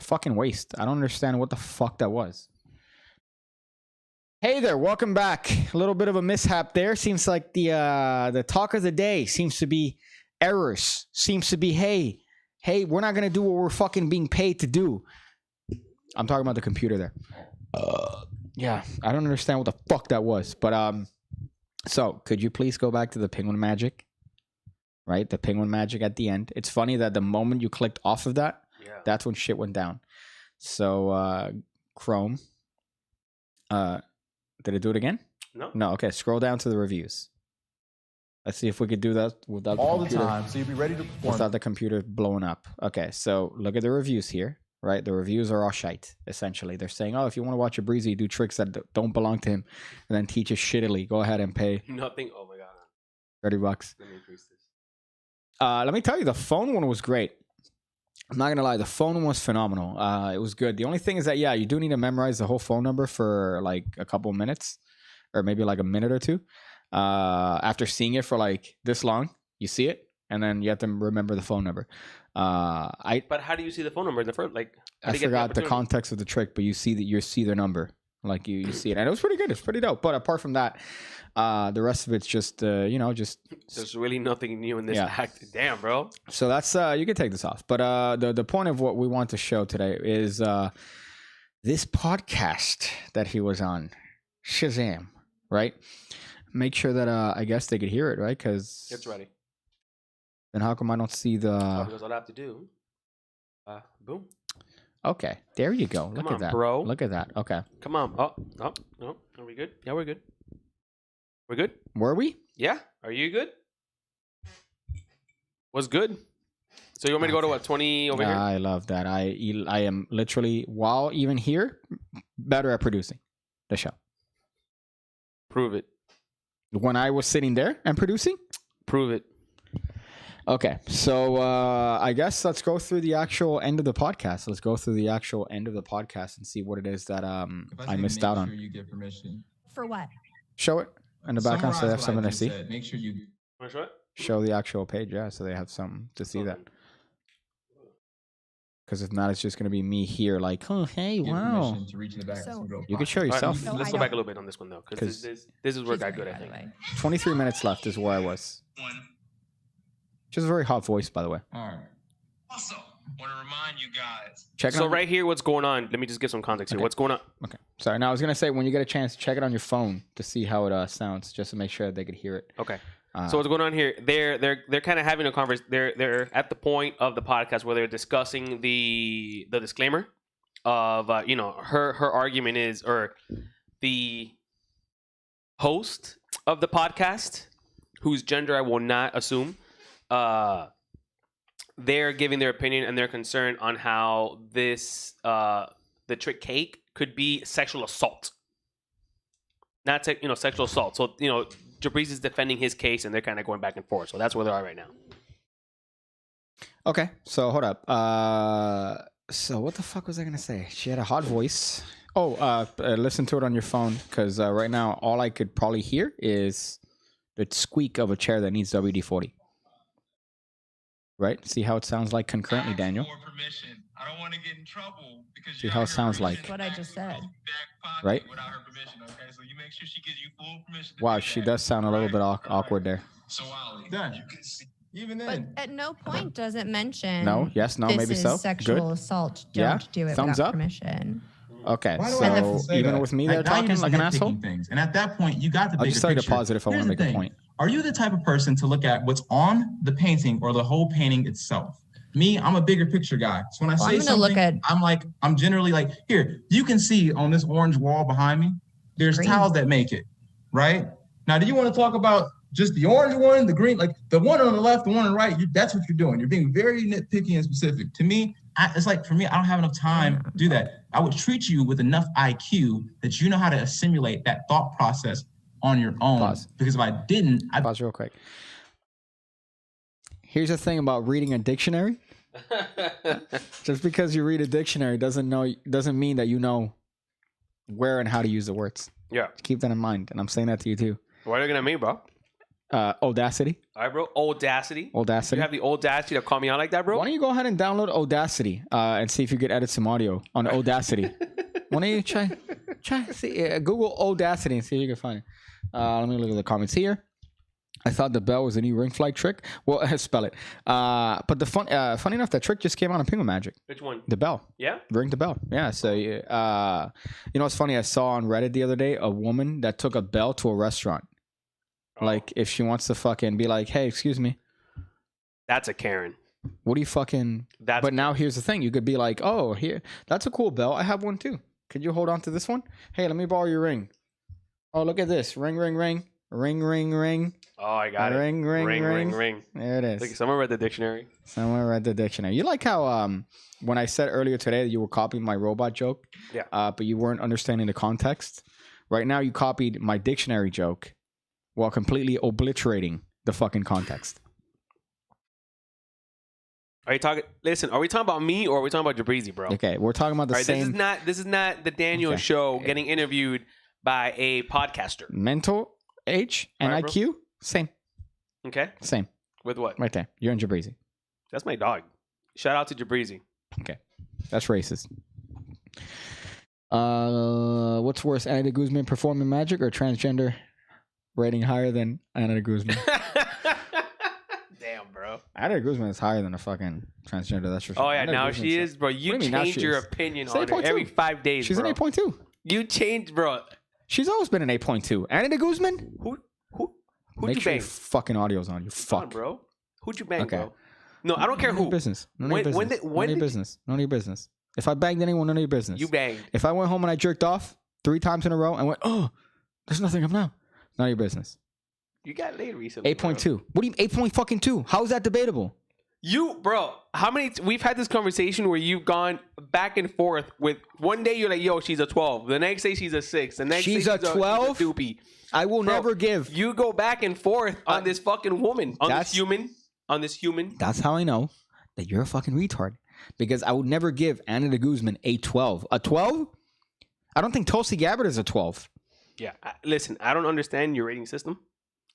fucking waste. I don't understand what the fuck that was. Hey there, welcome back. A little bit of a mishap there. Seems like the talk of the day seems to be errors. Seems to be, hey, we're not gonna do what we're fucking being paid to do. I'm talking about the computer there. Yeah, I don't understand what the fuck that was. But so could you please go back to the penguin magic? Right, the penguin magic at the end. It's funny that the moment you clicked off of that, that's when shit went down. So Chrome. Did it do it again? No. Okay, scroll down to the reviews. Let's see if we could do that without all the time. So you'll be ready to perform without the computer blowing up. Okay, so look at the reviews here. Right, the reviews are all shite. Essentially, they're saying, "Oh, if you want to watch a Breezy do tricks that don't belong to him, and then teach us shittily, go ahead and pay nothing." Oh my god, $30. Let me increase this. Let me tell you, the phone one was great. I'm not gonna lie, the phone one was phenomenal. It was good. The only thing is that you do need to memorize the whole phone number for like a couple of minutes, or maybe like a minute or two. After seeing it for like this long, you see it, and then you have to remember the phone number. But how do you see the phone number? The first, like, I forgot the context of the trick, but you see their number, like you see it, and it was pretty good. It's pretty dope. But apart from that, the rest of it's just there's really nothing new in this act. Damn, bro. So that's you can take this off. But the point of what we want to show today is this podcast that he was on, Shazam, right? Make sure that I guess they could hear it, right? Because it's ready. Then how come I don't see the? Because all I have to do, boom. Okay, there you go. Look at that, bro. Look at that. Okay. Come on. Oh, no. Are we good? Yeah, we're good. We're good. Were we? Yeah. Are you good? What's good? So you want me to go to what, 20 over here? I love that. I am literally, while even here, better at producing the show. Prove it. When I was sitting there and producing? Prove it. Okay, so I guess let's go through the actual end of the podcast. Let's go through the actual end of the podcast and see what it is that I missed out on. You get permission. For what? Show it in the background so they have something to see. Make sure you show the actual page, so they have something to see that. Because if not, it's just gonna be me here, like, oh hey, wow. To reach in the back you can show yourself. Right, let's go back a little bit on this one though, because this is where it got good. I think 23 minutes left is where I was. Just a very hot voice, by the way. All right. Also, want to remind you guys. So right here, what's going on? Let me just get some context here. What's going on? Okay. Sorry. Now I was gonna say when you get a chance, check it on your phone to see how it sounds, just to make sure they could hear it. Okay. So what's going on here? They're kind of having a conversation. They're at the point of the podcast where they're discussing the disclaimer of her argument is, or the host of the podcast, whose gender I will not assume. They're giving their opinion and their concern on how this the trick cake could be sexual assault, not sexual assault. So Jabriz is defending his case, and they're kind of going back and forth. So that's where they are right now. Okay, so hold up. So what the fuck was I gonna say? She had a hot voice. Oh, listen to it on your phone, because right now all I could probably hear is the squeak of a chair that needs WD-40. Right? See how it sounds like concurrently, Daniel? I don't want to get in trouble because see how it sounds like. That's what I just said. Right? Without her permission, okay? So you make sure she gives you full permission. Wow, she does sound a little bit awkward there. So Ollie, Done. you can see. Even then. But at no point does it mention. No, yes, no, this maybe is so. Sexual Good. assault. Don't Yeah? do it Thumbs without up? permission. Okay, Why do I have to so say even that? with me there Now you're talking just like an nitpicking asshole? Things. And at that point, you got the I'll bigger just tell you to picture. pause it if I want Here's to the make a thing. point. Are you the type of person to look at what's on the painting or the whole painting itself? Me, I'm a bigger picture guy. So when I say something, I'm generally like, here, you can see on this orange wall behind me, there's tiles that make it, right? Now, do you want to talk about just the orange one, the green, like the one on the left, the one on the right? That's what you're doing. You're being very nitpicky and specific. To me, it's like, for me, I don't have enough time to do that. I would treat you with enough IQ that you know how to assimilate that thought process on your own. Pause. Because if I didn't, I'd pause real quick. Here's the thing about reading a dictionary. Just because you read a dictionary doesn't mean that you know where and how to use the words. Yeah. Keep that in mind, and I'm saying that to you too. Why are you looking at me, bro? Audacity. All right, bro. Audacity. Audacity. You have the audacity to call me out like that, bro? Why don't you go ahead and download Audacity and see if you could edit some audio on Audacity? Why don't you try see, Google Audacity and see if you can find it. Let me look at the comments here. I thought the bell was a new ring flight trick. Well, spell it. But the funny enough, that trick just came out on Penguin Magic. Which one? The bell. Yeah? Ring the bell. Yeah. So, you know what's funny? I saw on Reddit the other day a woman that took a bell to a restaurant. Oh. Like, if she wants to fucking be like, hey, excuse me. That's a Karen. What do you fucking... But now here's the thing. You could be like, oh, here. That's a cool bell. I have one too. Could you hold on to this one? Hey, let me borrow your ring. Oh, look at this. Ring, ring, ring. Ring, ring, ring. Oh, I got it. Ring, ring, ring. Ring, ring. There it is. Look, someone read the dictionary. Someone read the dictionary. You like how when I said earlier today that you were copying my robot joke? Yeah. But you weren't understanding the context? Right now you copied my dictionary joke while completely obliterating the fucking context. Are you talking? Listen, are we talking about me or are we talking about Jabrizi, bro? Okay, we're talking about the All right, same... This is not the Daniel show getting interviewed by a podcaster. Mental age and All right, IQ? Same. Okay. Same. With what? Right there. You're in Jabrizi. That's my dog. Shout out to Jabrizi. Okay. That's racist. What's worse, Anna de Guzman performing Magic or transgender rating higher than Anna de Guzman? Damn, bro. Anna de Guzman is higher than a fucking transgender. That's for sure. Oh yeah, Anna de now Guzman's she is, bro. You What do you mean now change she your is? opinion She's on her 8.2. every 5 days. She's bro. an 8.2. You change, bro. She's always been an 8.2. Anna de Guzman? Who'd Make you sure bang? your fucking audio's on. You Come on, fuck. bro. Who'd you bang, Okay. bro? No, I don't care None of your who. business. None of your When- business. when None of your did- business. None of your business. If I banged anyone, none of your business. You banged. If I went home and I jerked off 3 times in a row and went, oh, there's nothing up now. None of your business. You got laid recently. 8.2. What do you mean 8.2? How is that debatable? Bro, how many we've had this conversation where you've gone back and forth with one day you're like, yo, she's a 12. The next day she's a 6. The next She's day a 12? she's a doopy. I will Bro, never give. You go back and forth on this fucking woman. On That's- this human. That's how I know that you're a fucking retard. Because I would never give Anna de Guzman a 12. A 12? I don't think Tulsi Gabbard is a 12. Yeah. Listen, I don't understand your rating system.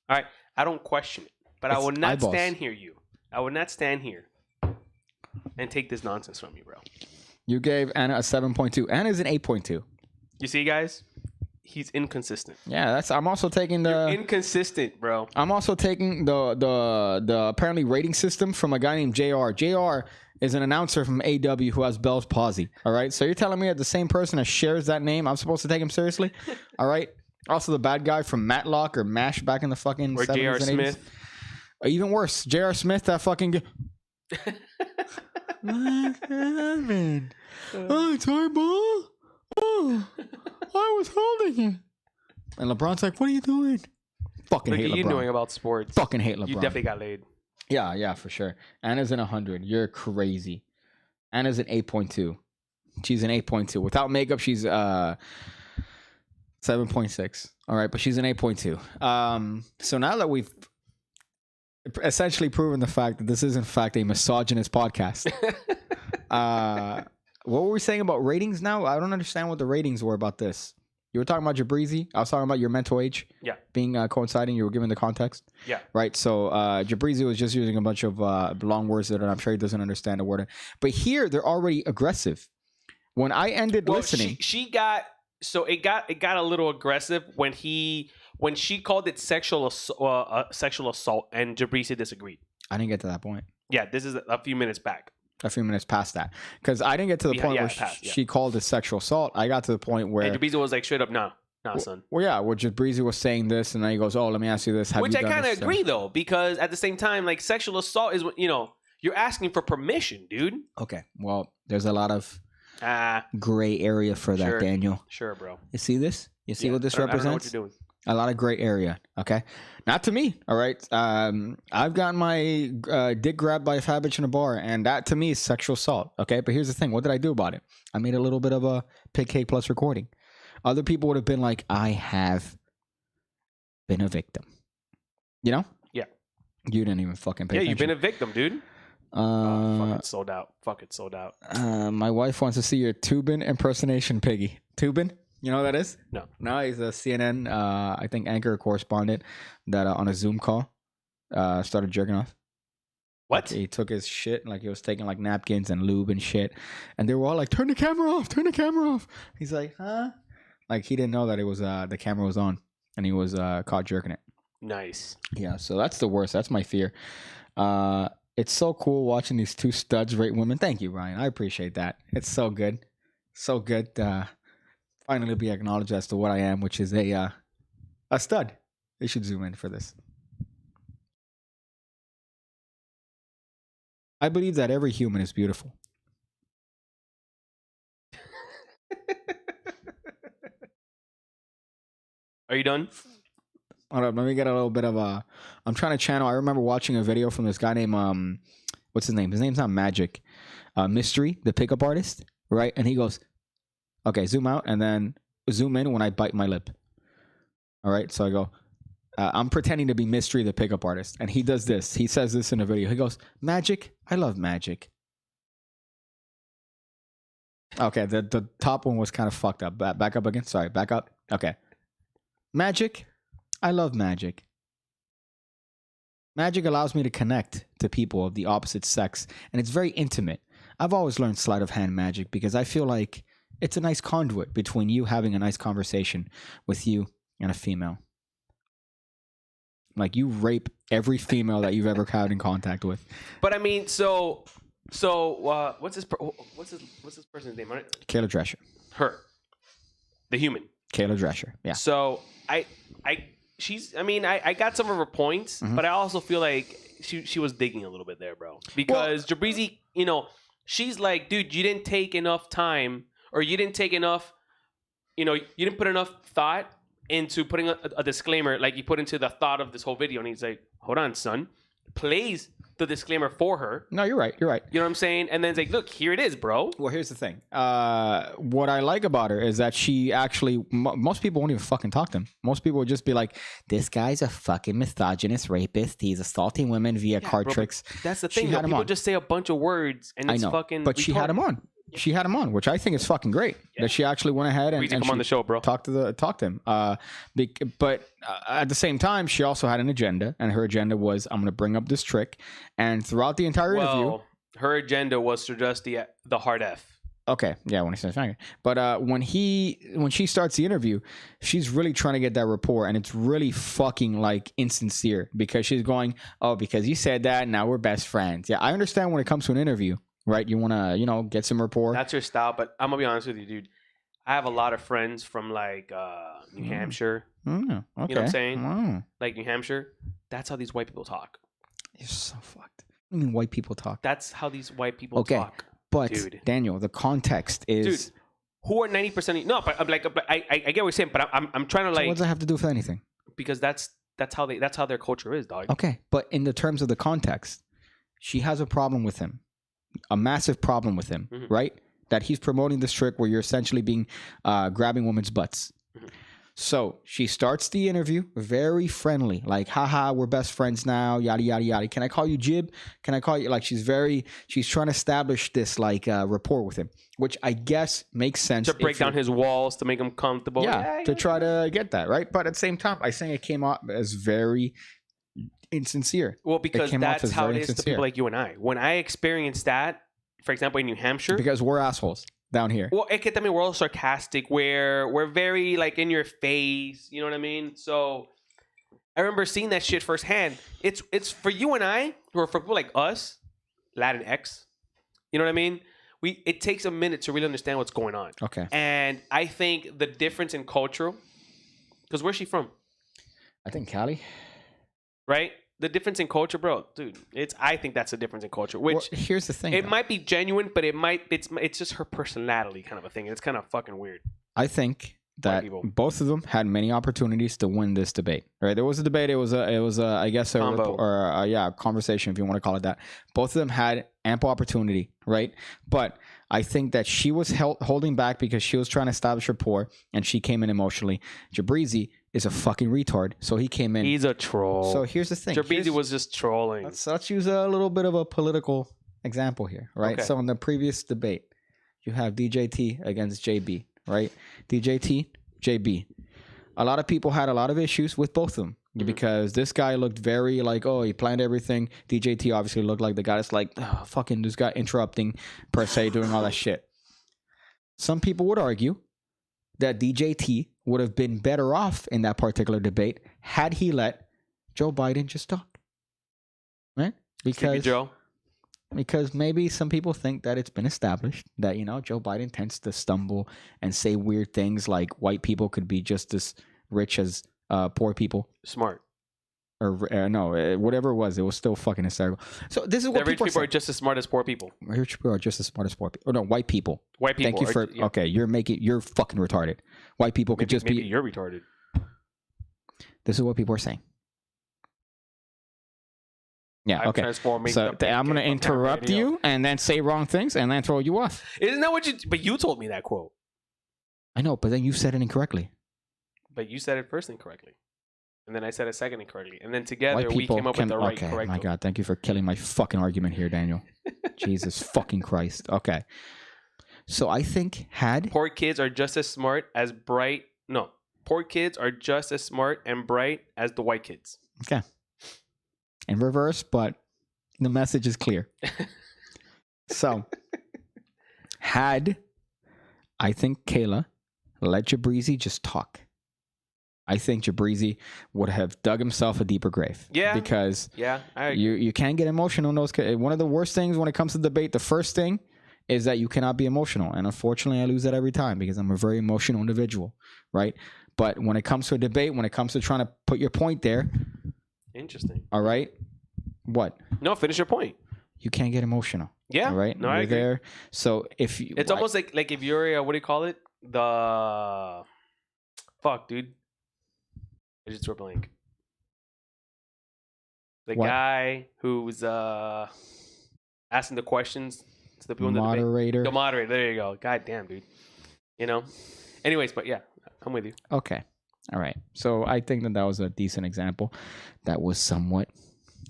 All right. I don't question it. But I It's will not eyeballs. stand here, I would not stand here and take this nonsense from you, bro. You gave Anna a 7.2. Anna's an 8.2. You see, guys? He's inconsistent. Yeah, I'm also taking You're the inconsistent, bro. I'm also taking the apparently rating system from a guy named JR. JR is an announcer from AW who has Bell's palsy. All right. So you're telling me that the same person that shares that name, I'm supposed to take him seriously? All right. Also the bad guy from Matlock or MASH back in the fucking Or 70s J.R. and 80s. Smith. Or even worse, J.R. Smith, that fucking What happened? Oh, sorry, ball. Oh, I was holding it. And LeBron's like, what are you doing? Fucking Look hate at you LeBron. knowing about sports. Fucking hate LeBron. You definitely got laid. Yeah, for sure. Anna's in 100. You're crazy. Anna's an 8.2. She's an 8.2. Without makeup, she's 7.6. All right, but she's an 8.2. So now that we've essentially proven the fact that this is in fact a misogynist podcast, what were we saying about ratings now? I don't understand what the ratings were about this. You were talking about Jabrizi. I was talking about your mental age being coinciding. You were giving the context. Yeah. Right. So Jabrizi was just using a bunch of long words that I'm sure he doesn't understand a word. But here they're already aggressive. When I ended listening, she got it got a little aggressive when she called it sexual assault, and Jabrizi disagreed. I didn't get to that point. Yeah, this is a few minutes back. A few minutes past that, because I didn't get to the point where she called it sexual assault. I got to the point where And Jabrizi was like, straight up, nah, son. Well, yeah, where Jabrizi was saying this, and then he goes, "Oh, let me ask you this." Which I kind of agree though, because at the same time, like sexual assault is you're asking for permission, dude. Okay, well, there's a lot of gray area for that, Sure. Daniel. Sure, bro. You see this? You see what this I don't know represents? what you're doing. A lot of gray area. Okay, not to me. All right. I've gotten my dick grabbed by a fat bitch in a bar, and that to me is sexual assault. Okay, but here's the thing: what did I do about it? I made a little bit of a Pig Cake Plus recording. Other people would have been like, "I have been a victim." You know? Yeah. You didn't even fucking pay attention. You've been a victim, dude. Fuck it, sold out. Fuck it, sold out. My wife wants to see your Tubin impersonation, Piggy. Tubin? You know who that is? No. No, he's a CNN, I think, anchor correspondent that on a Zoom call started jerking off. What? He took his shit, like he was taking like napkins and lube and shit. And they were all like, turn the camera off, turn the camera off. He's like, huh? Like he didn't know that it was the camera was on and he was caught jerking it. Nice. Yeah, so that's the worst. That's my fear. It's so cool watching these two studs rape women. Thank you, Ryan. I appreciate that. It's so good. So good. Finally be acknowledged as to what I am, which is a stud. They should zoom in for this. I believe that every human is beautiful. Are you done? Hold up, let me get a little bit of a. I'm trying to channel. I remember watching a video from this guy named what's his name? His name's not Magic. Mystery, the pickup artist, right? And he goes, okay, zoom out and then zoom in when I bite my lip. All right, so I go, I'm pretending to be Mystery, the pickup artist, and he does this. He says this in a video. He goes, Magic, I love magic. Okay, the top one was kind of fucked up. Back up again. Sorry, back up. Okay. Magic, I love magic. Magic allows me to connect to people of the opposite sex, and it's very intimate. I've always learned sleight of hand magic because I feel like it's a nice conduit between you having a nice conversation with you and a female. Like you rape every female that you've ever had in contact with. But I mean, so what's this person's name? Kayla Drescher. Her, the human. Kayla Drescher. Yeah. So I got some of her points, but I also feel like she was digging a little bit there, bro. Because Jabrizi, she's like, dude, you didn't take enough time, or you didn't take enough, you didn't put enough thought into putting a disclaimer like you put into the thought of this whole video. And he's like, hold on, son. Plays the disclaimer for her. No, you're right. You're right. You know what I'm saying? And then it's like, look, here it is, bro. Well, here's the thing. What I like about her is that she actually, most people won't even fucking talk to him. Most people would just be like, this guy's a fucking misogynist rapist. He's assaulting women via card tricks. That's the thing. People just say a bunch of words and it's fucking But she had him on. She had him on, which I think is fucking great. Yeah. That she actually went ahead and come on the show, bro. Talk to him. But at the same time, she also had an agenda, and her agenda was, I'm going to bring up this trick. And throughout the entire interview, her agenda was to just the hard F. Okay, yeah, when he says faggot. But when she starts the interview, she's really trying to get that rapport, and it's really fucking like insincere because she's going, oh, because you said that, now we're best friends. Yeah, I understand when it comes to an interview. Right, you want to, get some rapport. That's your style, but I'm gonna be honest with you, dude. I have a lot of friends from like New Hampshire. Okay. You know what I'm saying? Like New Hampshire. That's how these white people talk. You're so fucked. I mean, white people talk. That's how these white people talk. But dude. Daniel, the context is. Dude, who are 90%? No, but I'm like, I get what you're saying, but I'm trying to like. So what does that have to do with anything? Because that's how their culture is, dog. Okay, but in the terms of the context, she has a problem with him. A massive problem with him, right? That he's promoting this trick where you're essentially being grabbing women's butts. So she starts the interview very friendly, like, haha, we're best friends now, yada, yada, yada. Can I call you Jib? Can I call you? Like, she's trying to establish this, like, rapport with him, which I guess makes sense. To break down his walls, to make him comfortable. Yeah, to try to get that, right? But at the same time, I think it came out as very insincere. Well, because that's how it is to people like you and I. When I experienced that, for example, in New Hampshire, because we're assholes down here. Well, we're all sarcastic. We're very like in your face. You know what I mean? So I remember seeing that shit firsthand. It's for you and I, or for people like us, Latinx. You know what I mean? It takes a minute to really understand what's going on. Okay. And I think the difference in culture, because where's she from? I think Cali. Right? The difference in culture, bro, dude. I think that's the difference in culture. Which here's the thing. It might be genuine, but it's just her personality kind of a thing. It's kind of fucking weird. I think that both of them had many opportunities to win this debate. Right? There was a debate. It was I guess a conversation, if you want to call it that. Both of them had ample opportunity, right? But I think that she was holding back because she was trying to establish rapport, and she came in emotionally. Jabrizi is a fucking retard, so he came in. He's a troll. So here's the thing. Jabrizi was just trolling. Let's use a little bit of a political example here, right? Okay. So in the previous debate, you have DJT against JB, right? DJT, JB. A lot of people had a lot of issues with both of them because this guy looked very like, oh, he planned everything. DJT obviously looked like the guy that's like, oh, fucking this guy interrupting per se, doing all that shit. Some people would argue that DJT would have been better off in that particular debate had he let Joe Biden just talk. Right? Because maybe some people think that it's been established that, you know, Joe Biden tends to stumble and say weird things like white people could be just as rich as poor people. Smart. Or no, whatever it was still fucking hysterical. So this is what rich people are just as smart as poor people. Rich people are just as smart as poor people. Or no, white people. White people. Thank you for. Yeah. Okay, you're fucking retarded. White people could just be. Maybe you're retarded. This is what people are saying. Yeah. Okay. So I'm gonna interrupt you and then say wrong things and then throw you off. Isn't that what you? But you told me that quote. I know, but then you said it incorrectly. But you said it first incorrectly. And then I said it second incorrectly. And then together we came up with the right correct. My God, thank you for killing my fucking argument here, Daniel. Jesus fucking Christ. Okay. So I think poor kids are just as smart as bright. No. Poor kids are just as smart and bright as the white kids. Okay. In reverse, but the message is clear. So I think Kayla let Jabrizi just talk. I think Jabrizi would have dug himself a deeper grave. Yeah. Because I you can't get emotional in those. One of the worst things when it comes to debate, the first thing is that you cannot be emotional. And unfortunately, I lose that every time because I'm a very emotional individual, right? But when it comes to a debate, when it comes to trying to put your point there. Interesting. All right. What? No, finish your point. You can't get emotional. Yeah. All right. No, I agree. There. So if you, it's almost like if you're what do you call it? Fuck, dude. I just drew a blank. The guy who's asking the questions to the people in the debate. The moderator. There you go. God damn, dude. You know. Anyways, but yeah, I'm with you. Okay. All right. So I think that was a decent example that was somewhat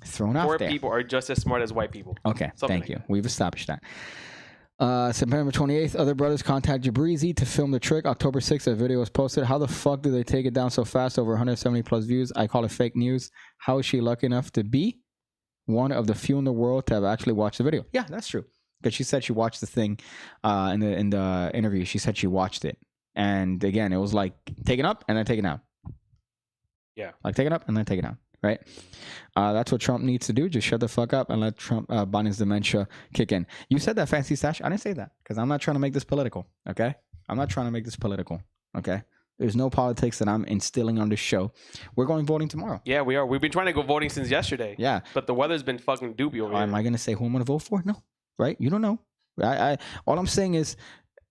thrown out there. Poor people are just as smart as white people. Okay. Thank you. We've established that. September 28th, other brothers contact Jabrizi to film the trick. October 6th, a video was posted. How the fuck do they take it down so fast? Over 170 plus views. I call it fake news. How is she lucky enough to be one of the few in the world to have actually watched the video? Yeah, that's true. Because she said she watched the thing in the interview. She said she watched it. And again, it was like taken up and then taken out. Yeah. Like taken up and then taken out. Right? That's what Trump needs to do. Just shut the fuck up and let Biden's dementia kick in. You said that, Fancy Stash. I didn't say that because I'm not trying to make this political. Okay? I'm not trying to make this political. Okay? There's no politics that I'm instilling on this show. We're going voting tomorrow. Yeah, we are. We've been trying to go voting since yesterday. Yeah. But the weather's been fucking doopy over here. Am I going to say who I'm going to vote for? No. Right? You don't know. All I'm saying is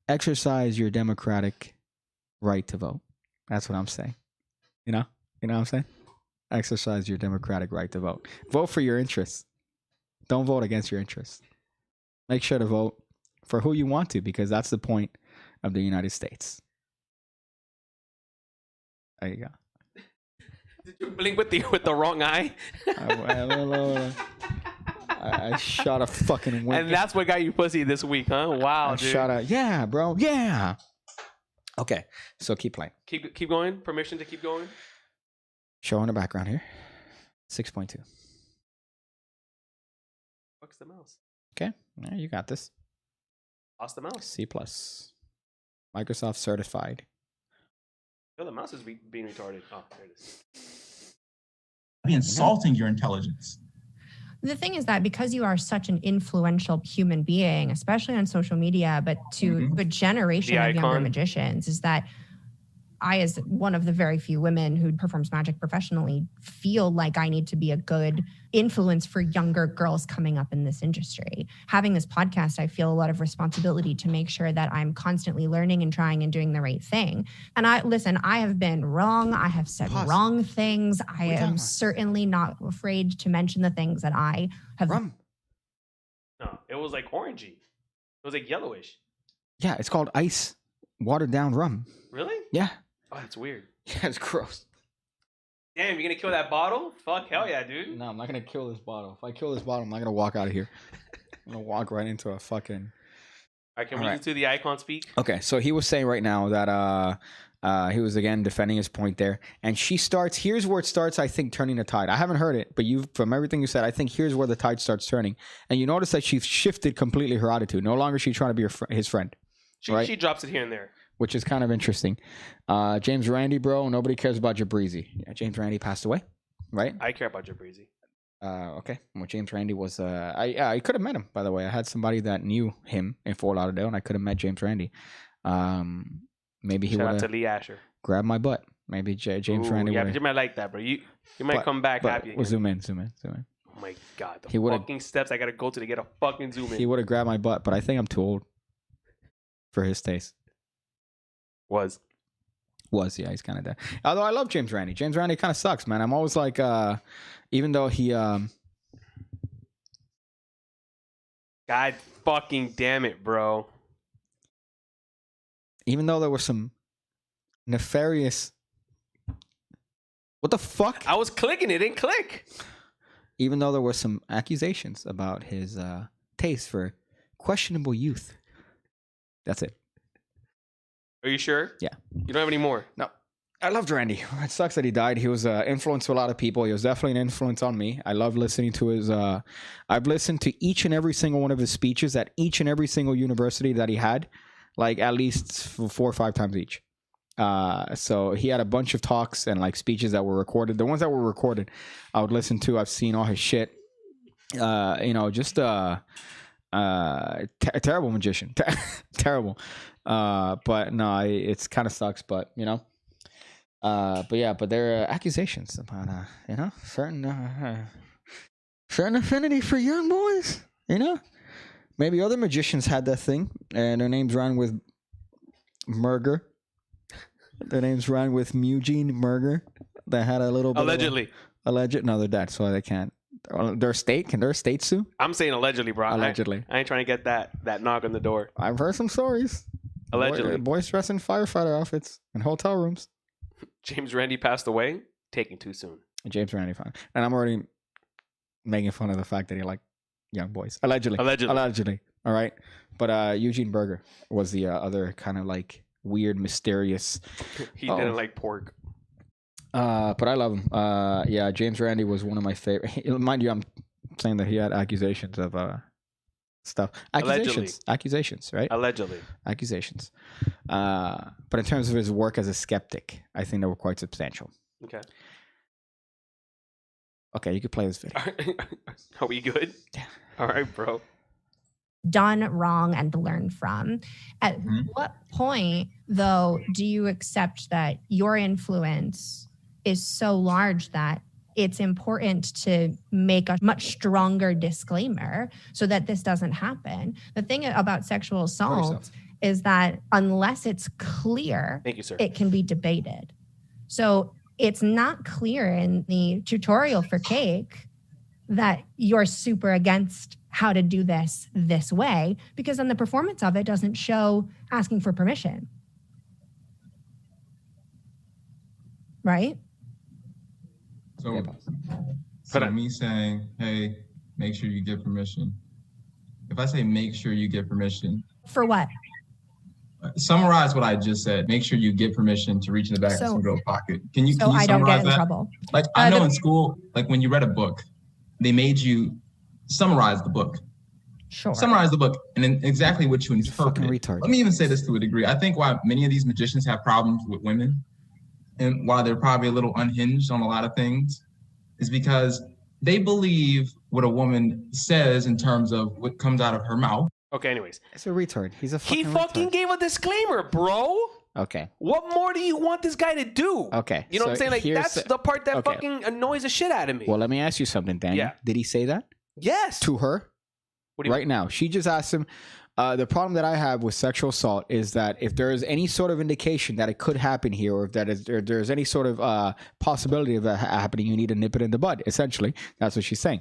exercise your democratic right to vote. That's what I'm saying. You know what I'm saying? Exercise your democratic right to vote. Vote for your interests. Don't vote against your interests. Make sure to vote for who you want to, because that's the point of the United States. There you go. Did you blink with the wrong eye? I shot a fucking wink. And that's what got you pussy this week, huh? Wow, dude. Yeah, bro. Yeah. Okay, so keep playing. Keep going. Permission to keep going. Show in the background here. 6.2. What's the mouse? Okay, yeah, you got this. Lost the mouse. C+. Microsoft certified. Oh, the mouse is being retarded. Oh, there it is. Be insulting your intelligence. The thing is that because you are such an influential human being, especially on social media, but to a generation of younger magicians, is that I, as one of the very few women who performs magic professionally, feel like I need to be a good influence for younger girls coming up in this industry. Having this podcast, I feel a lot of responsibility to make sure that I'm constantly learning and trying and doing the right thing. And I have been wrong. I have said wrong things. I am certainly not afraid to mention the things that I have. Rum. No, it was like orangey. It was like yellowish. Yeah, it's called ice watered down rum. Really? Yeah. Oh, that's weird. Yeah, it's gross. Damn, you're gonna kill that bottle? Fuck, hell yeah, dude. No, I'm not gonna kill this bottle. If I kill this bottle, I'm not gonna walk out of here. I'm gonna walk right into a fucking I can read to the icon speak. Okay, so he was saying right now that he was again defending his point there, and she starts. Here's where it starts. I think turning the tide. I haven't heard it, but from everything you said, I think here's where the tide starts turning. And you notice that she's shifted completely her attitude. No longer she's trying to be his friend. She drops it here and there, which is kind of interesting. James Randi, bro, nobody cares about Jabrizi. Yeah, James Randi passed away, right? I care about Jabrizi. Okay. Well, James Randi was. I could have met him, by the way. I had somebody that knew him in Fort Lauderdale, and I could have met James Randi. Maybe he would have Lee Asher. Grabbed my butt. Maybe James Randi. Yeah, but you might like that, bro. You might come back happy. We'll zoom in. Oh my god, the fucking steps I gotta go to get a fucking zoom in. He would have grabbed my butt, but I think I'm too old for his taste. Was, yeah, he's kind of dead. Although I love James Randi. James Randi kind of sucks, man. I'm always like, even though he, God fucking damn it, bro. Even though there was some nefarious, what the fuck? I was clicking, it didn't click. Even though there were some accusations about his taste for questionable youth. That's it. Are you sure? Yeah. You don't have any more? No. I loved Randy. It sucks that he died. He was an influence to a lot of people. He was definitely an influence on me. I love listening to his... I've listened to each and every single one of his speeches at each and every single university that he had, like at least 4 or 5 times each. So he had a bunch of talks and like speeches that were recorded. The ones that were recorded, I would listen to. I've seen all his shit. Just a terrible magician. Terrible. But no, it's kind of sucks, but but there are accusations about, certain affinity for young boys, maybe other magicians had that thing and their names ran with Merger. Their names ran with Eugene Merger. That had a little bit alleged. No, they're dead, so they can't. Their state, can their state sue? I'm saying allegedly, bro. Allegedly. I ain't trying to get that knock on the door. I've heard some stories. Allegedly. Boys dressed in firefighter outfits in hotel rooms. James Randi passed away. Taken too soon. James Randi, fine. And I'm already making fun of the fact that he liked young boys. Allegedly. All right. But Eugene Berger was the other kind of like weird, mysterious. He didn't like pork. But I love him. James Randi was one of my favorite. Mind you, I'm saying that he had accusations of stuff. Accusations, right? Allegedly. Accusations. But in terms of his work as a skeptic, I think they were quite substantial. Okay, you could play this video. Are we good? Yeah. All right, bro. Done wrong and learn from. At what point, though, do you accept that your influence is so large that it's important to make a much stronger disclaimer so that this doesn't happen? The thing about sexual assault is that unless it's clear, thank you, sir, it can be debated. So it's not clear in the tutorial for cake that you're super against how to do this way, because then the performance of it doesn't show asking for permission. Right? So me saying, hey, make sure you get permission. If I say make sure you get permission. For what? Summarize what I just said. Make sure you get permission to reach in the back of some girl's pocket. Can you I don't get in that? trouble. Like I know in school, like when you read a book, they made you summarize the book. Sure. Summarize the book and then exactly what you interpret. Retard. Let me even say this to a degree. I think why many of these magicians have problems with women and why they're probably a little unhinged on a lot of things is because they believe what a woman says in terms of what comes out of her mouth. Okay, anyways. It's a retard. He's a fucking retard. retard. Gave a disclaimer, bro. Okay. What more do you want this guy to do? Okay. You know what I'm saying? Like, that's the part that fucking annoys the shit out of me. Well, let me ask you something, Daniel. Yeah. Did he say that? Yes. To her? What do you mean? Now. She just asked him. The problem that I have with sexual assault is that if there is any sort of indication that it could happen here, or if there's any sort of possibility of that happening, you need to nip it in the bud. Essentially, that's what she's saying,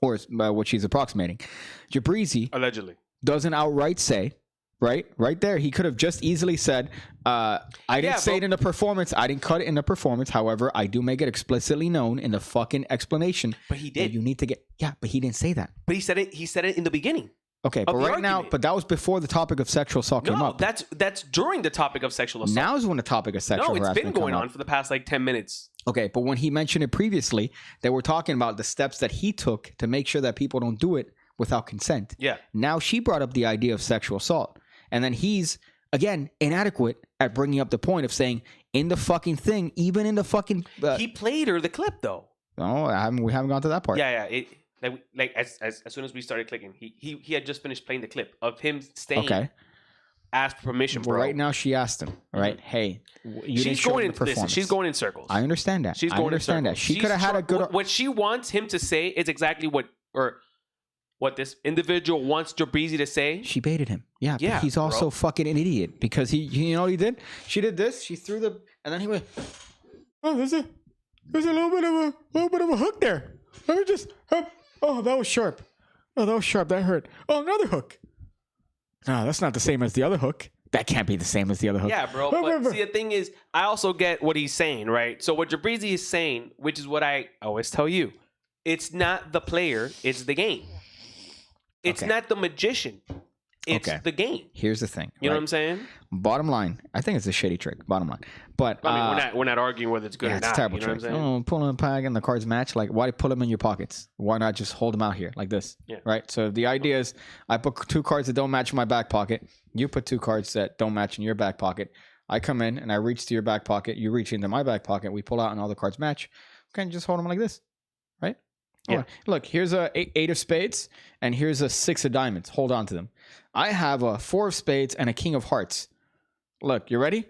or what she's approximating. Jabrizi allegedly doesn't outright say, right there. He could have just easily said, "I didn't say it in the performance. I didn't cut it in the performance. However, I do make it explicitly known in the fucking explanation." But he did. You need to get but he didn't say that. But he said it. He said it in the beginning. Okay, but right now, but that was before the topic of sexual assault came up. That's during the topic of sexual assault. Now is when the topic of sexual harassment. No, it's been going on for the past like 10 minutes. Okay, but when he mentioned it previously, they were talking about the steps that he took to make sure that people don't do it without consent. Yeah. Now she brought up the idea of sexual assault, and then he's again inadequate at bringing up the point of saying in the fucking thing, even in the fucking. He played her the clip though. No, we haven't gone to that part. Yeah. Like as soon as we started clicking, he had just finished playing the clip of him staying. Okay. Asked for permission, bro. Right now, she asked him. Right, hey, you didn't show the performance. Listen, she's going in circles. I understand that. She's going in circles. She could have had a good. What she wants him to say is exactly what this individual wants Jabrizi to say. She baited him. Yeah, yeah. But he's also fucking an idiot because you know what he did? She did this. She threw the, and then he went. Oh, there's a little bit of a hook there. Let me just. Oh, that was sharp. Oh, that was sharp. That hurt. Oh, another hook. No, that's not the same as the other hook. That can't be the same as the other hook. Yeah, bro. But see, the thing is, I also get what he's saying, right? So what Jabrizi is saying, which is what I always tell you, it's not the player, it's the game. It's not the magician. It's the game. Here's the thing. You know what I'm saying? Bottom line, I think it's a shitty trick. Bottom line, but I mean, we're not arguing whether it's good or it's not. A terrible you know trick. what I'm saying? Pulling a pack and the cards match. Like, why put them in your pockets? Why not just hold them out here like this? Yeah. Right. So the idea is, I put 2 cards that don't match in my back pocket. You put 2 cards that don't match in your back pocket. I come in and I reach to your back pocket. You reach into my back pocket. We pull out and all the cards match. Okay, just hold them like this, right? Yeah. Right. Look, here's a 8 of spades and here's a 6 of diamonds. Hold on to them. I have a 4 of spades and a king of hearts. Look, you ready?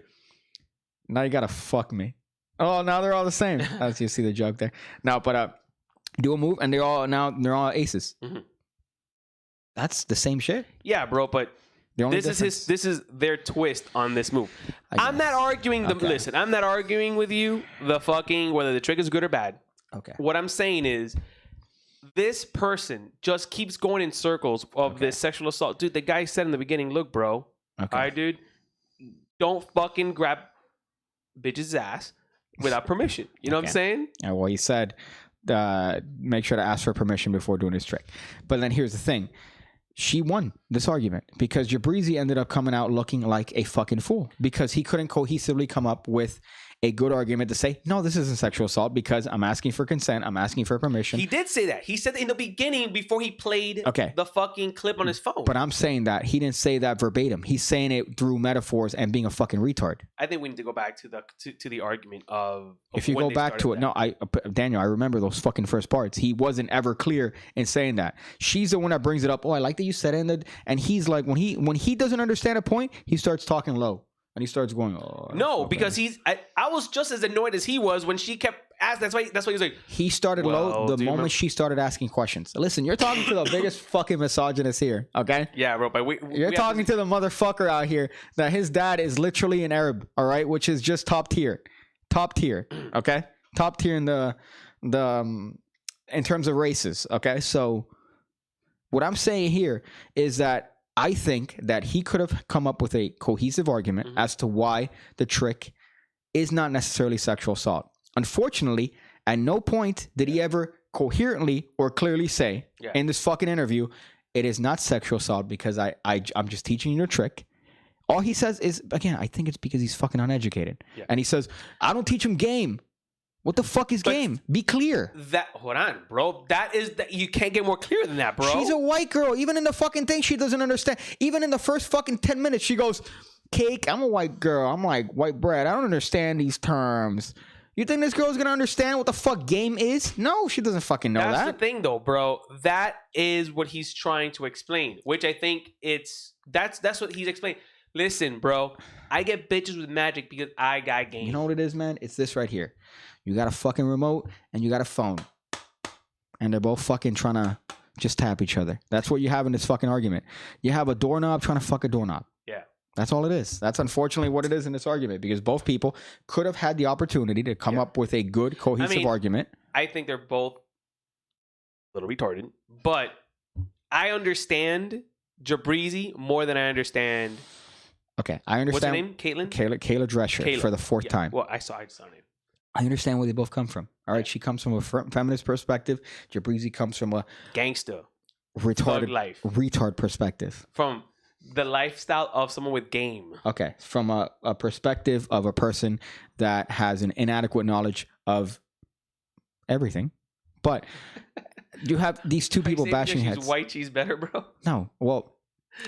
Now you gotta fuck me. Oh, now they're all the same. As you see the joke there. Now, but do a move and they're all aces. Mm-hmm. That's the same shit. Yeah, bro. But this is their twist on this move. I'm not arguing listen, I'm not arguing with you the fucking whether the trick is good or bad. Okay. What I'm saying is, this person just keeps going in circles of this sexual assault. Dude, the guy said in the beginning, look, bro. All right, dude. Don't fucking grab bitch's ass without permission. You know what I'm saying? Yeah, well, he said make sure to ask for permission before doing his trick. But then here's the thing. She won this argument because Jabrizi ended up coming out looking like a fucking fool because he couldn't cohesively come up with a good argument to say, no, this isn't sexual assault because I'm asking for consent. I'm asking for permission. He did say that. He said in the beginning before he played the fucking clip on his phone. But I'm saying that he didn't say that verbatim. He's saying it through metaphors and being a fucking retard. I think we need to go back to the argument of if you go back to it. No, Daniel, I remember those fucking first parts. He wasn't ever clear in saying that. She's the one that brings it up. Oh, I like that you said it. And he's like, when he doesn't understand a point, he starts talking low. And he starts going, oh. No, because I was just as annoyed as he was when she kept asking. That's why he's like. He started low the moment she started asking questions. Listen, you're talking to the biggest fucking misogynist here, okay? Yeah, bro. But you're talking to the motherfucker out here that his dad is literally an Arab, all right? Which is just top tier, okay? Top tier in the in terms of races, okay? So what I'm saying here is that I think that he could have come up with a cohesive argument as to why the trick is not necessarily sexual assault. Unfortunately, at no point did he ever coherently or clearly say in this fucking interview, it is not sexual assault because I'm just teaching you a trick. All he says is, again, I think it's because he's fucking uneducated. Yeah. And he says, I don't teach him game. What the fuck is game? Be clear. Hold on, bro. You can't get more clear than that, bro. She's a white girl. Even in the fucking thing, she doesn't understand. Even in the first fucking 10 minutes, she goes, Cake, I'm a white girl. I'm like, white bread. I don't understand these terms. You think this girl's gonna understand what the fuck game is? No, she doesn't fucking know that. That's the thing, though, bro. That is what he's trying to explain, which I think that's what he's explaining. Listen, bro, I get bitches with magic because I got game. You know what it is, man? It's this right here. You got a fucking remote and you got a phone. And they're both fucking trying to just tap each other. That's what you have in this fucking argument. You have a doorknob trying to fuck a doorknob. Yeah. That's all it is. That's unfortunately what it is in this argument because both people could have had the opportunity to come up with a good, cohesive argument. I think they're both a little retarded, but I understand Jabrizi more than I understand. Okay, I understand. What's her name? Kayla Drescher for the fourth time. Well, I saw it. I understand where they both come from. All right, she comes from a feminist perspective. Jabrizi comes from a gangster. retard perspective. From the lifestyle of someone with game. Okay, from a perspective of a person that has an inadequate knowledge of everything, but you have these two people bashing heads. White cheese better, bro? No, well,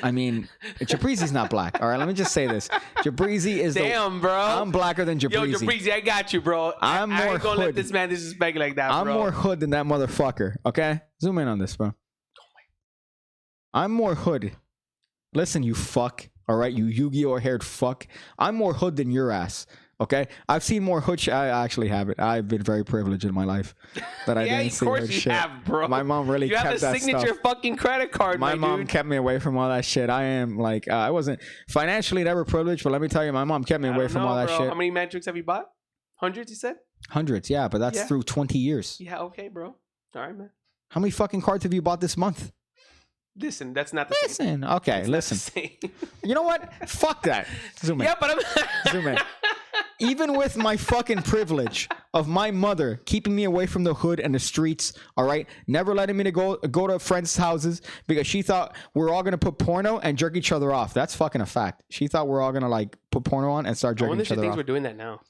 I mean, Jabrizi's not black. All right, let me just say this: Jabrizi is bro. I'm blacker than Jabrizi. Yo, Jabrizi, I got you, bro. I ain't gonna let this man disrespect you like that, bro. I'm more hood than that motherfucker. Okay, zoom in on this, bro. I'm more hood. Listen, you fuck. All right, you Yu-Gi-Oh haired fuck. I'm more hood than your ass. Okay, I've seen more hood shit. I actually haven't. I've been very privileged in my life that I didn't see hood shit. Yeah, of course you have, bro. My mom really kept that stuff. You have a signature fucking credit card, my mom kept me away from all that shit. I am like, I wasn't financially never privileged, but let me tell you, my mom kept me away from all that shit. How many magics have you bought? Hundreds, you said? Hundreds, yeah, but that's through 20 years. Yeah, okay, bro. All right, man. How many fucking cards have you bought this month? Listen, that's not the same. Okay, listen. You know what? Fuck that. Zoom in. Yeah, but Zoom in. Even with my fucking privilege of my mother keeping me away from the hood and the streets, all right, never letting me to go to friends' houses because she thought we're all gonna put porno and jerk each other off. That's fucking a fact. She thought we're all gonna like put porno on and start jerking each other off. I wonder if she thinks we're doing that now.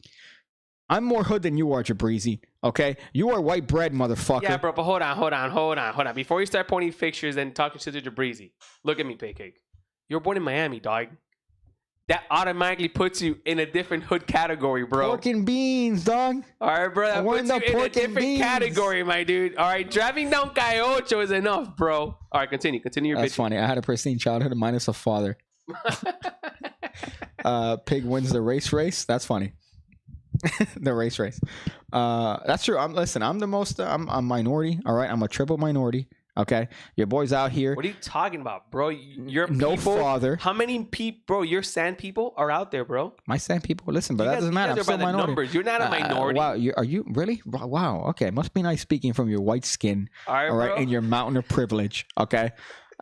I'm more hood than you are, Jabrizi. Okay, you are white bread, motherfucker. Yeah, bro. But hold on. Before you start pointing pictures and talking shit to Jabrizi, look at me, Pancake. You're born in Miami, dog. That automatically puts you in a different hood category, bro. Pork and beans, dog. All right, bro. That puts you in a different category, my dude. All right, driving down Cayocho is enough, bro. All right, continue your That's funny. I had a pristine childhood minus a father. Pig wins the race. That's funny. The race. That's true. I'm a minority. All right, I'm a triple minority. Okay, your boy's out here. What are you talking about, bro? You're no father. How many people, bro? Your sand people are out there, bro. My sand people. Listen, but that doesn't matter. I'm still a minority. Numbers. You're not a minority. Wow, are you really? Wow. Okay, must be nice speaking from your white skin. All right, and your mountain of privilege. Okay.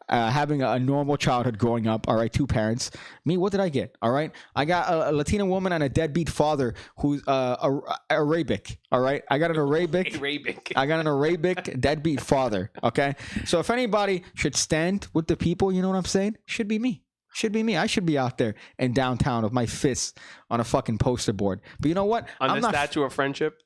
Having a normal childhood growing up, all right, 2 parents. Me, what did I get? All right, I got a Latina woman and a deadbeat father who's Arabic. All right, I got an Arabic. I got an Arabic deadbeat father. Okay, so if anybody should stand with the people, you know what I'm saying? Should be me. I should be out there in downtown with my fists on a fucking poster board. But you know what? On the Statue of Friendship.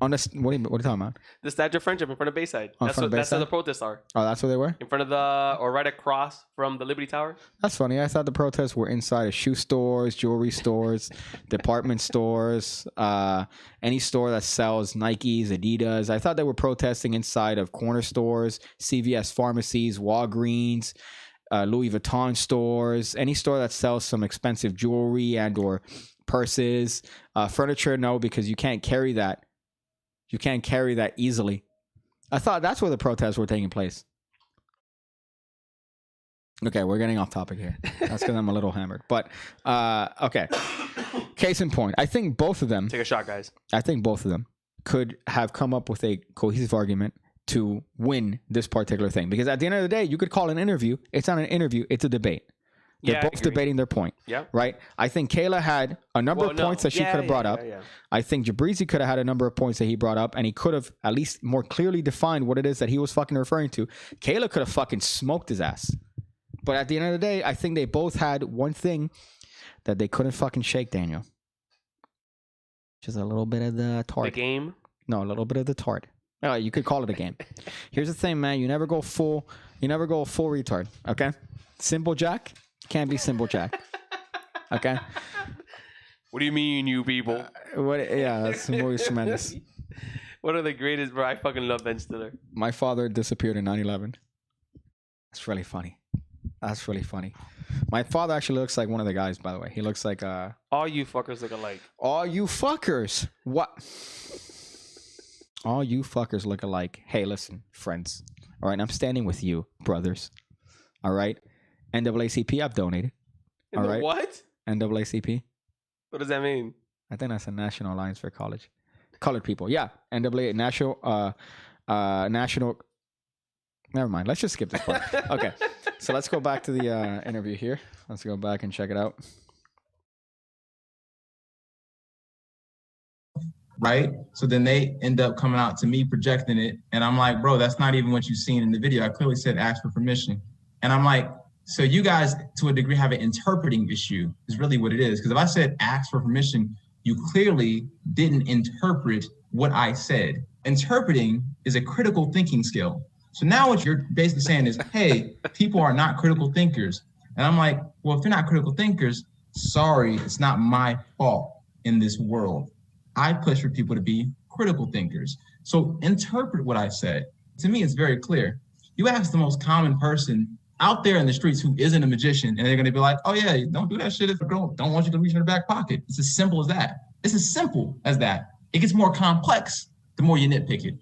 On this, what are you talking about? The Statue of Friendship in front of Bayside. That's where the protests are. Oh, that's where they were? In front of or right across from the Liberty Tower. That's funny. I thought the protests were inside of shoe stores, jewelry stores, department stores, any store that sells Nikes, Adidas. I thought they were protesting inside of corner stores, CVS pharmacies, Walgreens, Louis Vuitton stores, any store that sells some expensive jewelry and or purses. Furniture, no, because you can't carry that. You can't carry that easily. I thought that's where the protests were taking place. Okay, we're getting off topic here. That's because I'm a little hammered. But, okay. Case in point. I think both of them... Take a shot, guys. I think both of them could have come up with a cohesive argument to win this particular thing. Because at the end of the day, you could call an interview. It's not an interview. It's a debate. They're both debating their point. Yeah. Right? I think Kayla had a number of points that she could have brought up. Yeah. I think Jabrizi could have had a number of points that he brought up, and he could have at least more clearly defined what it is that he was fucking referring to. Kayla could have fucking smoked his ass. But at the end of the day, I think they both had one thing that they couldn't fucking shake, Daniel. Just a little bit of the tart. The game? No, a little bit of the tart. You could call it a game. Here's the thing, man. You never go full retard. Okay? Simple Jack can't be Simple Jack. Okay? What do you mean, you people? Yeah, that's always tremendous. One of the greatest, bro. I fucking love Ben Stiller. My father disappeared in 9/11. That's really funny. My father actually looks like one of the guys, by the way. He looks like all you fuckers look alike. All you fuckers. What? All you fuckers look alike. Hey, listen, friends. All right, I'm standing with you, brothers. All right? NAACP, I've donated. All right? What? NAACP. What does that mean? I think that's a National Alliance for Colored People. Yeah, NAA, national. Never mind. Let's just skip this part. Okay, so let's go back to the interview here. Let's go back and check it out. right? So then they end up coming out to me projecting it. And I'm like, bro, that's not even what you've seen in the video. I clearly said ask for permission. And I'm like, so you guys, to a degree, have an interpreting issue is really what it is. Because if I said ask for permission, you clearly didn't interpret what I said. Interpreting is a critical thinking skill. So now what you're basically saying is, hey, people are not critical thinkers. And I'm like, well, if they're not critical thinkers, sorry, it's not my fault in this world. I push for people to be critical thinkers. So interpret what I said. To me, it's very clear. You ask the most common person out there in the streets who isn't a magician, and they're going to be like, oh yeah, don't do that shit if a girl don't want you to reach in her back pocket. It's as simple as that. It's as simple as that. It gets more complex the more you nitpick it.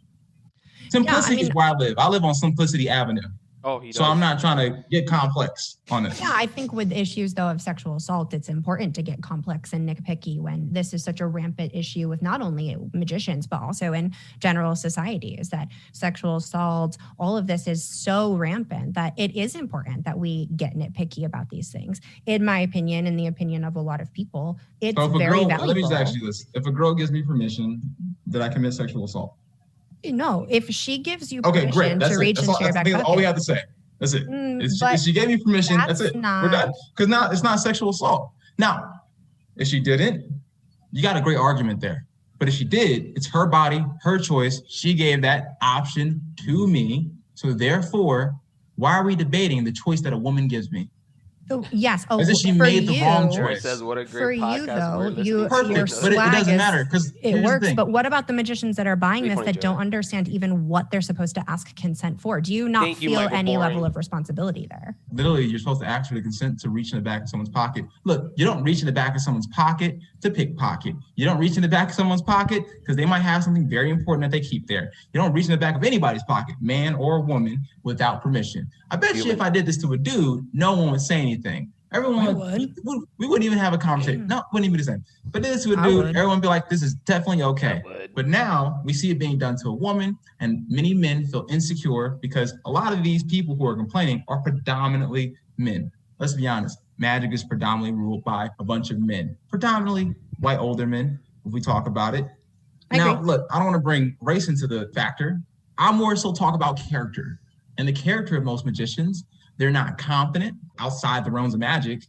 Simplicity is where I live. I live on Simplicity Avenue. Oh, he does. So I'm not trying to get complex on it. Yeah, I think with issues, though, of sexual assault, it's important to get complex and nitpicky when this is such a rampant issue with not only magicians, but also in general society, is that sexual assault, all of this is so rampant that it is important that we get nitpicky about these things. In my opinion, in the opinion of a lot of people, it's very valuable. Let me just ask you this. If a girl gives me permission, did I commit sexual assault? No, if she gives you permission to reach into your back pocket. That's all we have to say. That's it. If she gave me permission, that's it. We're done. Because now it's not sexual assault. Now, if she didn't, you got a great argument there. But if she did, it's her body, her choice. She gave that option to me. So therefore, why are we debating the choice that a woman gives me? Yes. Oh, as if she made the wrong choice. Says, what a great for you, though, perfect, but it doesn't matter because it works. But what about the magicians that are buying this that don't understand even what they're supposed to ask consent for? Do you not feel any level of responsibility there? Literally, you're supposed to ask for the consent to reach in the back of someone's pocket. Look, you don't reach in the back of someone's pocket to pickpocket. You don't reach in the back of someone's pocket because they might have something very important that they keep there. You don't reach in the back of anybody's pocket, man or woman, without permission. I bet you if I did this to a dude, no one would say anything. Everyone would. We wouldn't even have a conversation. No, wouldn't even be the same. But did this to a dude, everyone would be like, this is definitely okay. But now we see it being done to a woman, and many men feel insecure because a lot of these people who are complaining are predominantly men. Let's be honest. Magic is predominantly ruled by a bunch of men, predominantly white older men, if we talk about it. Now, look, I don't want to bring race into the factor. I more so talk about character. And the character of most magicians, they're not confident outside the realms of magic,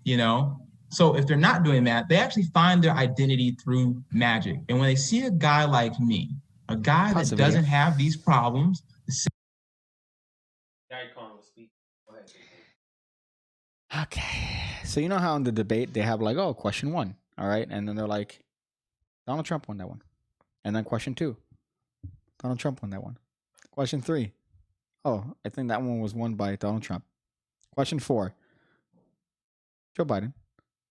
you know? So if they're not doing that, they actually find their identity through magic. And when they see a guy like me, a guy that doesn't have these problems. Okay. So you know how in the debate they have like, oh, question 1. All right. And then they're like, Donald Trump won that one. And then question 2. Donald Trump won that one. Question 3. Oh, I think that one was won by Donald Trump. Question 4. Joe Biden.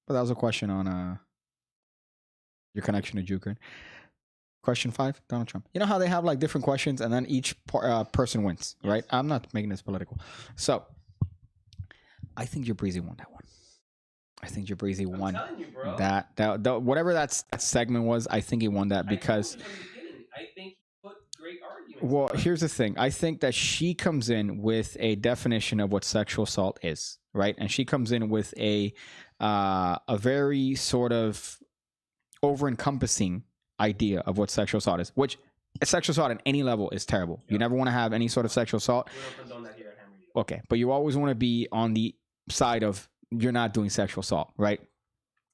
But that was a question on your connection to Juker. Question 5, Donald Trump. You know how they have like different questions and then each person wins, right? I'm not making this political. So, I think Jabrizi won that one. I think Jabrizi won that whatever that segment was. I think he won that because I think he put great arguments. Well, here's the thing. I think that she comes in with a definition of what sexual assault is, right? And she comes in with a very sort of over-encompassing idea of what sexual assault is, which sexual assault at any level is terrible. You never want to have any sort of sexual assault. We don't condone that here at Hammer U. Okay, but you always want to be on the side of you're not doing sexual assault, right?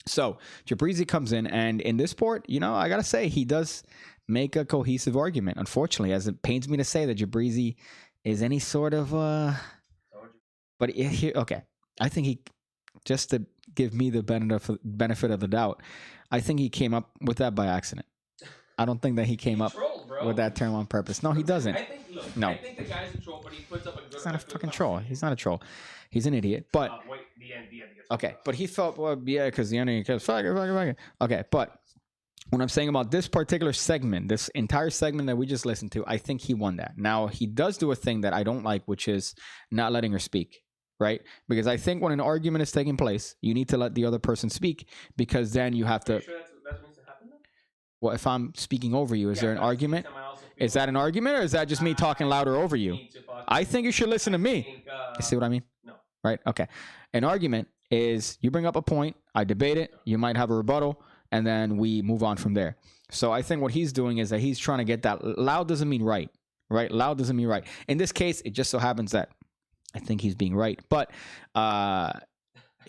So Jabrizi comes in, and in this sport, you know, I gotta say he does make a cohesive argument. Unfortunately, as it pains me to say that Jabrizi is any sort of but okay, I think he, just to give me the benefit of the doubt, I think he came up with that by accident. I don't think that he came up with that term on purpose. No, he doesn't. I think the guy's a troll, but he puts up a good. He's not a fucking troll. He's not a troll. He's an idiot. But the end. Okay, but he felt because the ending kept fucking. Okay, but what I'm saying about this particular segment, this entire segment that we just listened to, I think he won that. Now he does do a thing that I don't like, which is not letting her speak. Right? Because I think when an argument is taking place, you need to let the other person speak, because then you have to. Are you sure that's what's happening? Well, if I'm speaking over you, is there an argument? Is that an argument, or is that just me talking louder over you? I think you should listen to me. You see what I mean? No. Right? Okay. An argument is you bring up a point, I debate it, you might have a rebuttal, and then we move on from there. So I think what he's doing is that he's trying to get that. Loud doesn't mean right, right? Loud doesn't mean right. In this case, it just so happens that I think he's being right. But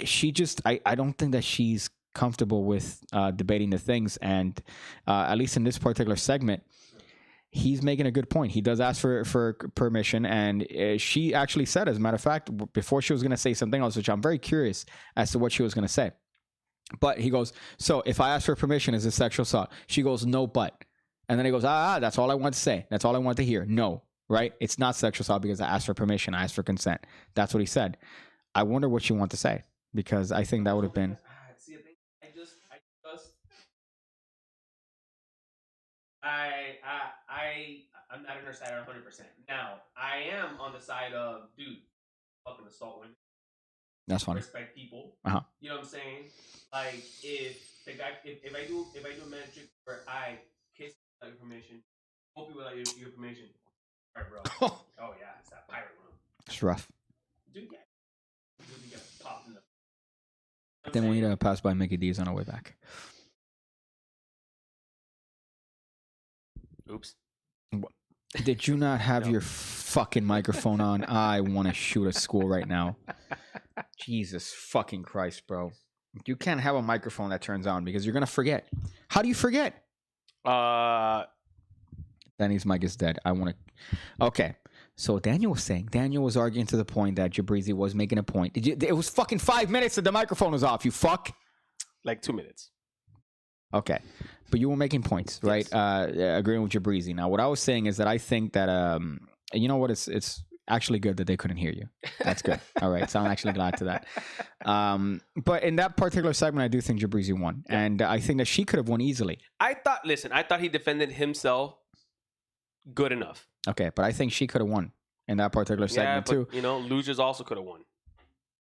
she just, I don't think that she's comfortable with debating the things. And at least in this particular segment, he's making a good point. He does ask for permission. And she actually said, as a matter of fact, before she was going to say something else, which I'm very curious as to what she was going to say. But he goes, so if I ask for permission, is it sexual assault? She goes, no, but. And then he goes, that's all I want to say. That's all I want to hear. No, right? It's not sexual assault because I asked for permission. I asked for consent. That's what he said. I wonder what you want to say, because I think that would have been. I'm not on her side 100%. Now, I am on the side of, dude, fucking assault women. That's funny. Respect people. Uh-huh. You know what I'm saying? Like, if the guy, if I do a magic where I kiss without your permission, hope you without your permission. All right, bro. Oh yeah, it's that pirate room. It's rough. Dude, yeah. Dude, get popped in the. Then we need to pass by Mickey D's on our way back. Oops. Did you not have your fucking microphone on? I want to shoot a school right now. Jesus fucking Christ, bro. You can't have a microphone that turns on because you're going to forget. How do you forget? Danny's mic is dead. I want to... Okay. So Daniel was arguing to the point that Jabrizi was making a point. It was fucking 5 minutes that the microphone was off, you fuck. Like 2 minutes. Okay. But you were making points, right? Yes. Agreeing with Jabrizi. Now, what I was saying is that I think that, you know what? It's actually good that they couldn't hear you. That's good. All right. So I'm actually glad to that. But in that particular segment, I do think Jabrizi won. Yeah. And I think that she could have won easily. I thought he defended himself good enough. Okay. But I think she could have won in that particular segment too. You know, losers also could have won.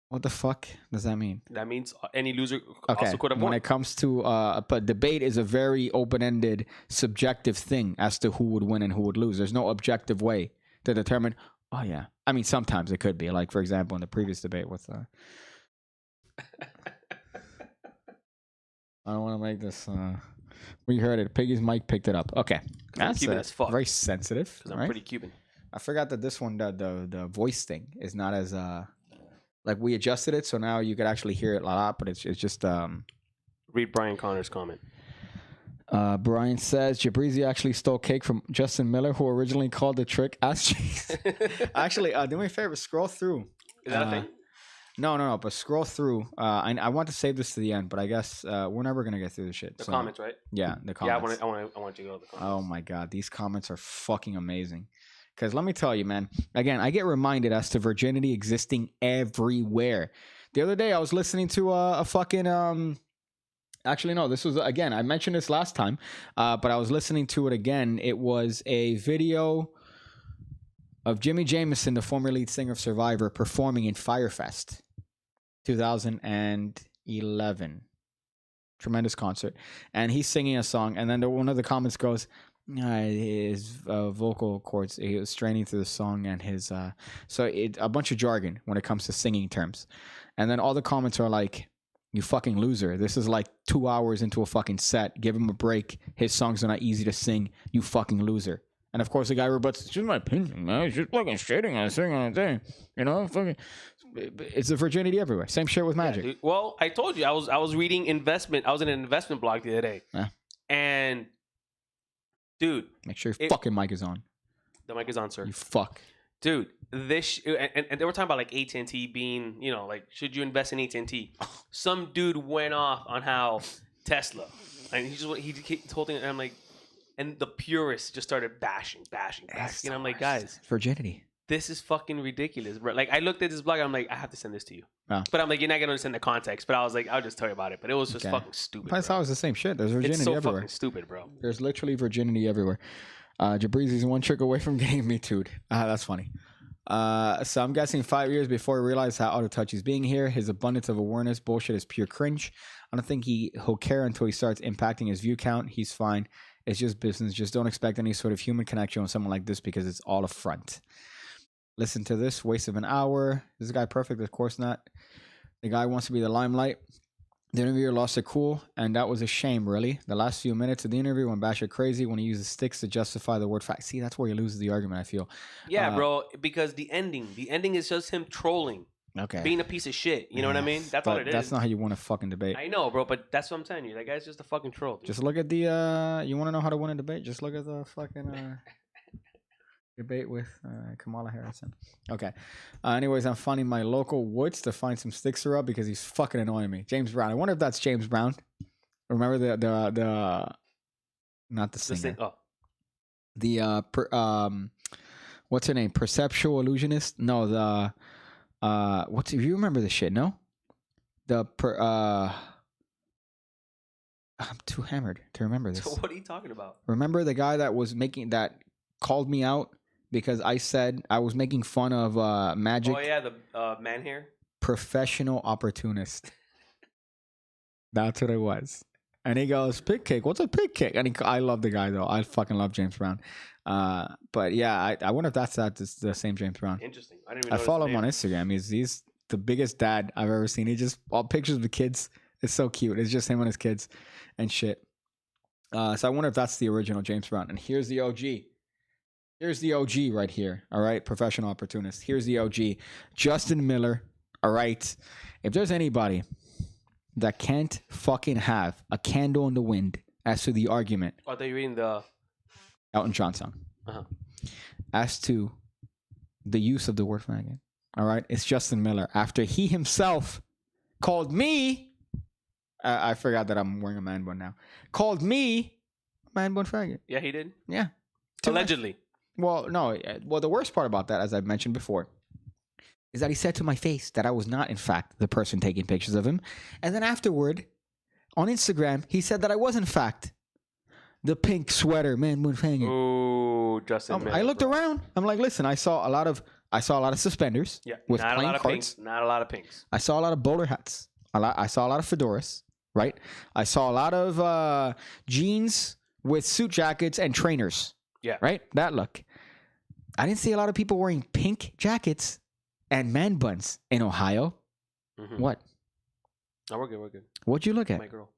What the fuck does that mean? That means any loser also could have won. When it comes to but debate is a very open-ended, subjective thing as to who would win and who would lose. There's no objective way to determine. Oh yeah, I mean sometimes it could be. Like for example, in the previous debate with. I don't want to make this. We heard it. Piggy's mic picked it up. Okay, that's Cuban as fuck. Very sensitive. Because I'm pretty Cuban. I forgot that this one, the voice thing, is not as like we adjusted it, so now you could actually hear it a lot, but it's just read Brian Connor's comment. Brian says Jabrizi actually stole cake from Justin Miller, who originally called the trick ass cheese. Actually, do me a favor, scroll through. Is that a thing? No, but scroll through. I want to save this to the end, but I guess we're never gonna get through the shit. The comments, right? Yeah, the comments. Yeah, I want you to go to the comments. Oh my god, these comments are fucking amazing. Because let me tell you, man, again, I get reminded as to virginity existing everywhere. The other day, I was listening to a fucking, actually, no, this was, again, I mentioned this last time, but I was listening to it again. It was a video of Jimmy Jamison, the former lead singer of Survivor, performing in Firefest 2011. Tremendous concert. And he's singing a song, and then one of the comments goes, his vocal cords, he was straining through the song, and his a bunch of jargon when it comes to singing terms. And then all the comments are like, you fucking loser, this is like 2 hours into a fucking set, give him a break, his songs are not easy to sing, you fucking loser. And of course the guy rebuts, it's just my opinion, man, it's just fucking shitting on a thing on a thing, you know, fucking. It's the virginity everywhere. Same shit with magic. Yeah, well, I told you, I was reading investment, I was in an investment blog the other day, and dude, make sure your fucking mic is on. The mic is on, sir. You fuck. Dude, this and they were talking about like AT&T being, you know, like should you invest in AT&T? Some dude went off on how Tesla, and he told me, and I'm like, and the purists just started bashing. And I'm like, guys, virginity. This is fucking ridiculous, bro. Like I looked at this blog, I'm like, I have to send this to you. Oh. But I'm like, you're not gonna understand the context. But I was like, I'll just tell you about it. But it was just fucking stupid. I thought it was the same shit. There's virginity it's so everywhere. Fucking stupid, bro. There's literally virginity everywhere. Jabrizi's one trick away from getting me too'd. That's funny. So I'm guessing 5 years before he realized how out of touch he's being here. His abundance of awareness bullshit is pure cringe. I don't think he'll care until he starts impacting his view count. He's fine. It's just business. Just don't expect any sort of human connection with someone like this because it's all a front. Listen to this. Waste of an hour. Is this guy perfect? Of course not. The guy wants to be the limelight. The interviewer lost their cool, and that was a shame, really. The last few minutes of the interview went batshit crazy when he uses sticks to justify the word fact. See, that's where he loses the argument, I feel. Yeah, bro, because the ending is just him trolling. Okay. Being a piece of shit. You know what I mean? That's all it is. That's not how you want to fucking debate. I know, bro, but that's what I'm telling you. That guy's just a fucking troll. Dude. Just look at the, you want to know how to win a debate? Just look at the fucking debate with Kamala Harrison. Okay. Anyways, I'm finding my local woods to find some sticks to rub because he's fucking annoying me. James Brown. I wonder if that's James Brown. Remember the not the singer. What's her name? Perceptual illusionist? No, the what's you remember the shit? No, I'm too hammered to remember this. So what are you talking about? Remember the guy that was called me out because I said I was making fun of magic? Oh yeah, the man hair. Professional opportunist. That's what it was. And he goes, "Pig cake. What's a pig cake?" And I love the guy though. I fucking love James Brown. But yeah, I wonder if that's the same James Brown. Interesting. I didn't even know. I follow him on Instagram. He's the biggest dad I've ever seen. He just all pictures of the kids. It's so cute. It's just him and his kids and shit. So I wonder if that's the original James Brown. And here's the OG. Here's the OG right here. All right, professional opportunist. Here's the OG, Justin Miller. All right, if there's anybody that can't fucking have a candle in the wind as to the argument. Oh, they're reading the Elton John song. As to the use of the word faggot. All right, it's Justin Miller. After he himself called me, I forgot that I'm wearing a man bun now. Called me man bun faggot. Yeah, he did. Yeah, allegedly. Well, no. Well, the worst part about that, as I've mentioned before, is that he said to my face that I was not, in fact, the person taking pictures of him. And then afterward, on Instagram, he said that I was, in fact, the pink sweater man bun faggot. Ooh, Justin Miller. I looked around. I'm like, listen, I saw a lot of suspenders. Yeah, with not plain a lot of carts. pinks. Not a lot of pinks. I saw a lot of bowler hats. I saw a lot of fedoras, right? I saw a lot of jeans with suit jackets and trainers. Yeah. Right? That look. I didn't see a lot of people wearing pink jackets and man buns in Ohio. Mm-hmm. What? No, we're good. We're good. What'd you look at? My girl.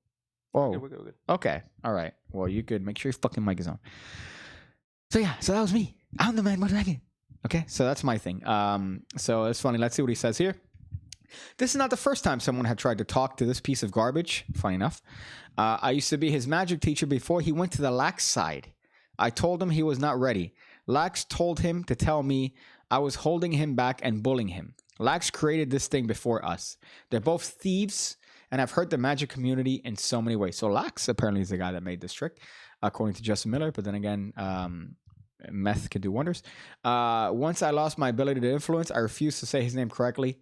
Oh. We're good. We're good. Okay. All right. Well, you could make sure your fucking mic is on. So yeah, so that was me. I'm the man bun faggot. Okay, so that's my thing. So it's funny. Let's see what he says here. This is not the first time someone had tried to talk to this piece of garbage. Funny enough. I used to be his magic teacher before he went to the lax side. I told him he was not ready. Lax told him to tell me I was holding him back and bullying him. Lax created this thing before us. They're both thieves and have hurt the magic community in so many ways. So Lax apparently is the guy that made this trick, according to Justin Miller. But then again, meth can do wonders. Once I lost my ability to influence, I refused to say his name correctly.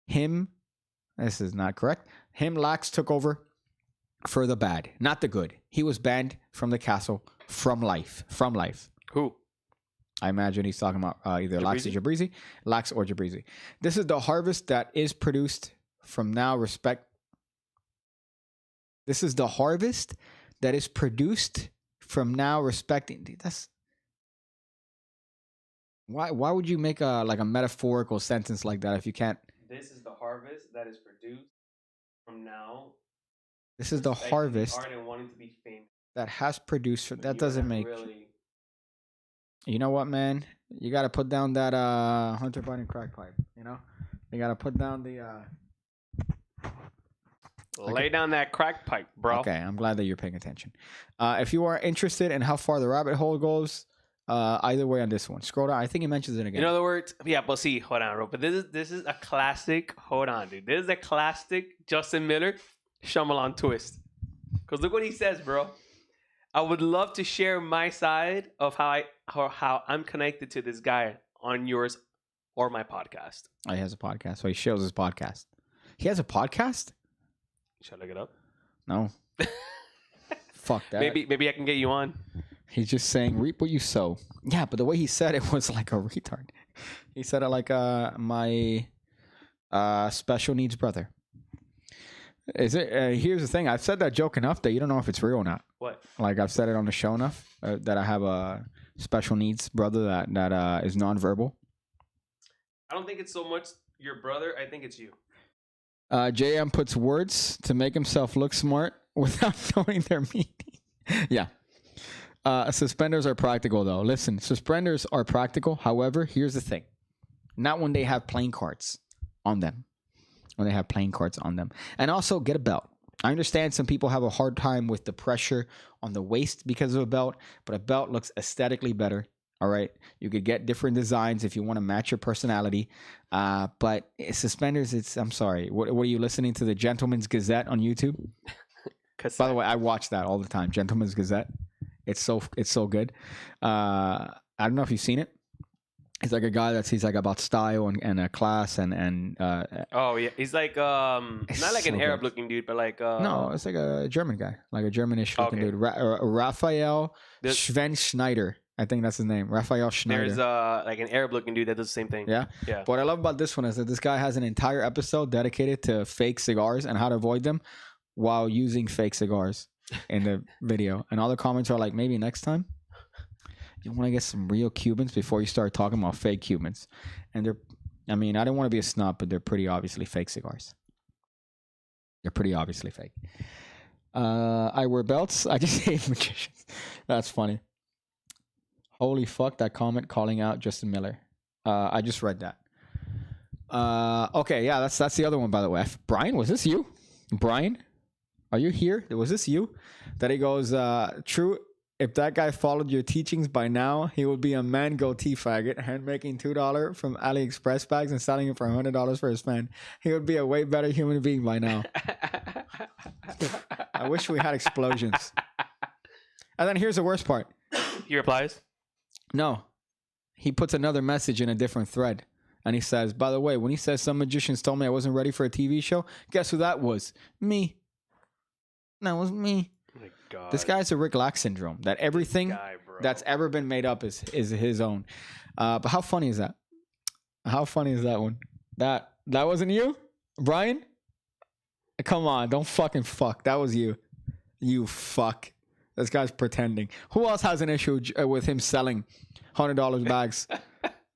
This is not correct. Lax took over for the bad, not the good. He was banned from the castle from life. Who? I imagine he's talking about either Lax or Jabrizi. Lax or Jabrizi. This is the harvest that is produced from now respect. This is the harvest that is produced from now respecting. Dude, that's why would you make a metaphorical sentence like that if you can't? This is the harvest that is produced from now. This is the harvest art and wanting to be famous. That has produced. That doesn't make. You know what, man? You got to put down that Hunter Biden crack pipe. You know, you got to put down the. Lay down that crack pipe, bro. Okay, I'm glad that you're paying attention. If you are interested in how far the rabbit hole goes, either way on this one, scroll down. I think he mentions it again. In other words, yeah, but see, hold on, bro. But this is a classic. Hold on, dude. This is a classic Justin Miller Shyamalan twist. Because look what he says, bro. I would love to share my side of how I'm connected to this guy on yours or my podcast. Oh, he has a podcast, so he shows his podcast. He has a podcast? Should I look it up? No. Fuck that. Maybe I can get you on. He's just saying, reap what you sow. Yeah, but the way he said it was like a retard. He said it like my special needs brother. Is it? Here's the thing. I've said that joke enough that you don't know if it's real or not. What? Like I've said it on the show enough that I have a special needs brother that is nonverbal. I don't think it's so much your brother. I think it's you. JM puts words to make himself look smart without knowing their meaning. Yeah. Suspenders are practical, though. Listen, suspenders are practical. However, here's the thing. Not when they have playing cards on them. When they have playing cards on them. And also, get a belt. I understand some people have a hard time with the pressure on the waist because of a belt, but a belt looks aesthetically better. All right. You could get different designs if you want to match your personality. But suspenders, I'm sorry. What are you listening to? The Gentleman's Gazette on YouTube? By the way, I watch that all the time. Gentleman's Gazette. It's so good. I don't know if you've seen it. He's like a guy he's like about style and class and oh yeah, he's like not like an Arab looking dude, but like no, it's like a German guy, like a Germanish looking dude. Raphael Schneider, I think that's his name. Raphael Schneider. There's like an Arab looking dude that does the same thing. Yeah. What I love about this one is that this guy has an entire episode dedicated to fake cigars and how to avoid them while using fake cigars in the video, and all the comments are like, maybe next time. You want to get some real Cubans before you start talking about fake Cubans. And I don't want to be a snob, but they're pretty obviously fake cigars. They're pretty obviously fake. I wear belts. I just hate magicians. That's funny. Holy fuck, that comment calling out Justin Miller. I just read that. Okay, yeah, that's the other one, by the way. Brian, was this you? Brian? Are you here? Was this you? That he goes, true. If that guy followed your teachings by now, he would be a man goatee faggot, hand making $2 from AliExpress bags and selling it for $100 for his fan. He would be a way better human being by now. I wish we had explosions. And then here's the worst part. He replies? No. He puts another message in a different thread. And he says, by the way, when he says some magicians told me I wasn't ready for a TV show, guess who that was? Me. That was me. Oh my God. This guy's a Rick Lack syndrome. That everything that's ever been made up is his own. But how funny is that? How funny is that one? That wasn't you, Brian? Come on, don't fucking fuck. That was you. You fuck. This guy's pretending. Who else has an issue with him selling $100 bags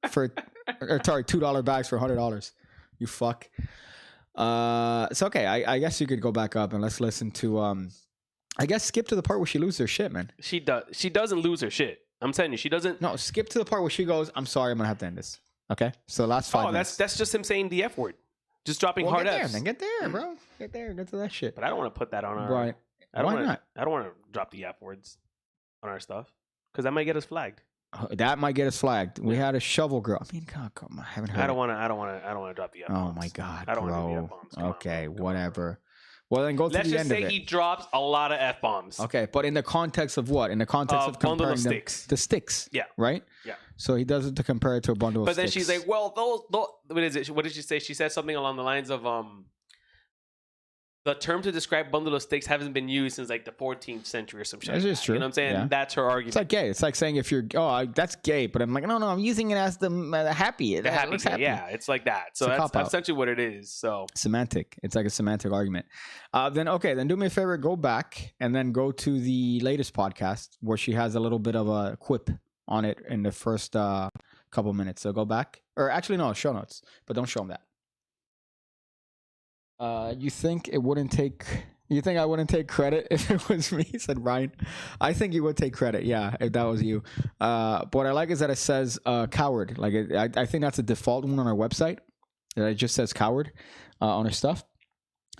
for, or sorry, $2 bags for $100? You fuck. It's okay. I guess you could go back up and let's listen to I guess skip to the part where she loses her shit, man. She doesn't lose her shit. I'm telling you, she doesn't. No, skip to the part where she goes, I'm sorry, I'm gonna have to end this. Okay? So the last 5 minutes. That's just him saying the F word. Just dropping hard Fs. Get there, bro. Get to that shit. But I don't want to put that on our Right. Why not? I don't want to drop the F words on our stuff. Because that might get us flagged. That might get us flagged. We had a shovel girl. I mean, God, come on, I haven't heard. I don't want to drop the F bombs. Oh my God, I don't bro. want to do the F bombs. Okay, whatever. Well, then go to the end of it. Let's just say he drops a lot of F bombs. Okay, but in the context of what? In the context of comparing bundle of them sticks. to sticks. Yeah. Right? Yeah. So he does it to compare it to a bundle of But sticks. then she's like, well, those what is it? What did she say? She said something along the lines of the term to describe bundle of sticks hasn't been used since like the 14th century or some shit. That is true. You know what I'm saying? Yeah. That's her argument. It's like gay. It's like saying if you're, that's gay. But I'm like, no, I'm using it as the happy. The happy, looks happy. Yeah, it's like that. So that's essentially what it is. So semantic. It's like a semantic argument. Then do me a favor, go back and then go to the latest podcast where she has a little bit of a quip on it in the first couple minutes. So go back, or actually no, show notes, but don't show them that. You think I wouldn't take credit if it was me? Said Ryan. I think you would take credit, yeah, if that was you. But what I like is that it says coward. Like I think that's a default one on our website. That it just says coward on our stuff.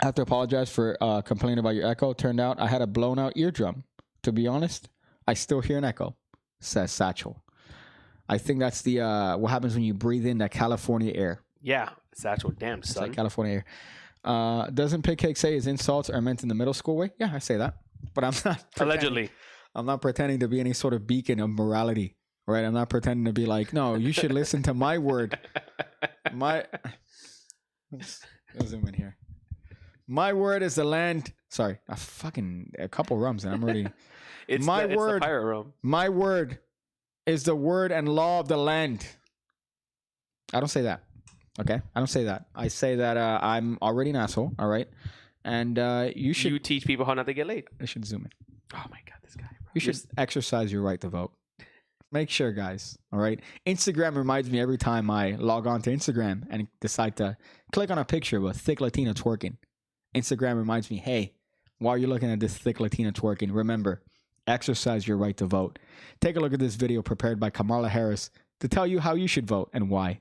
I have to apologize for complaining about your echo. Turned out I had a blown out eardrum. To be honest, I still hear an echo. Says Satchel. I think that's the what happens when you breathe in that California air. Yeah, Satchel. Damn, son. It's like California air. Doesn't Pig Cake say his insults are meant in the middle school way? Yeah, I say that. But I'm not allegedly. I'm not pretending to be any sort of beacon of morality, right? I'm not pretending to be like, no, you should listen to my word. Let's zoom in here. My word is the land. Sorry, a couple rums and I'm already. It's the pirate rum. My word is the word and law of the land. I don't say that. Okay, I don't say that. I say that I'm already an asshole. All right, and you teach people how not to get laid. I should zoom in. Oh my God, this guy. Bro. You should exercise your right to vote. Make sure, guys. All right. Instagram reminds me every time I log on to Instagram and decide to click on a picture of a thick Latina twerking. Instagram reminds me, hey, while you're looking at this thick Latina twerking, remember, exercise your right to vote. Take a look at this video prepared by Kamala Harris to tell you how you should vote and why.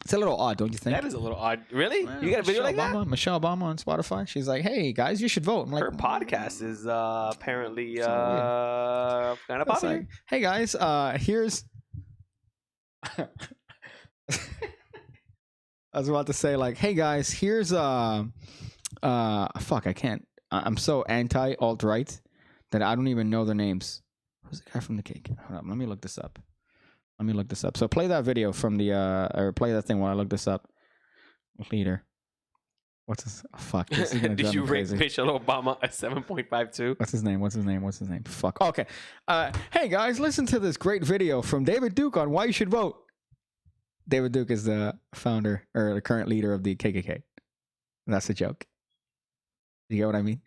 It's a little odd, don't you think? That is a little odd. Really? Well, You got a video like that? Michelle Obama on Spotify. She's like, hey, guys, you should vote. I'm like, Her podcast is apparently kind of it's popular. like, hey, guys, here's... I was about to say, like, hey, guys, here's... fuck, I can't. I'm so anti-alt-right that I don't even know their names. Who's the guy from the cake? Hold on, let me look this up. So play that video from the or play that thing while I look this up. Leader. What's his? Oh, fuck. This is gonna Did drive you me rate crazy. Michelle Obama at 7.52? What's his name? Fuck. Okay. Hey guys, listen to this great video from David Duke on why you should vote. David Duke is the founder or the current leader of the KKK. That's a joke. You get what I mean?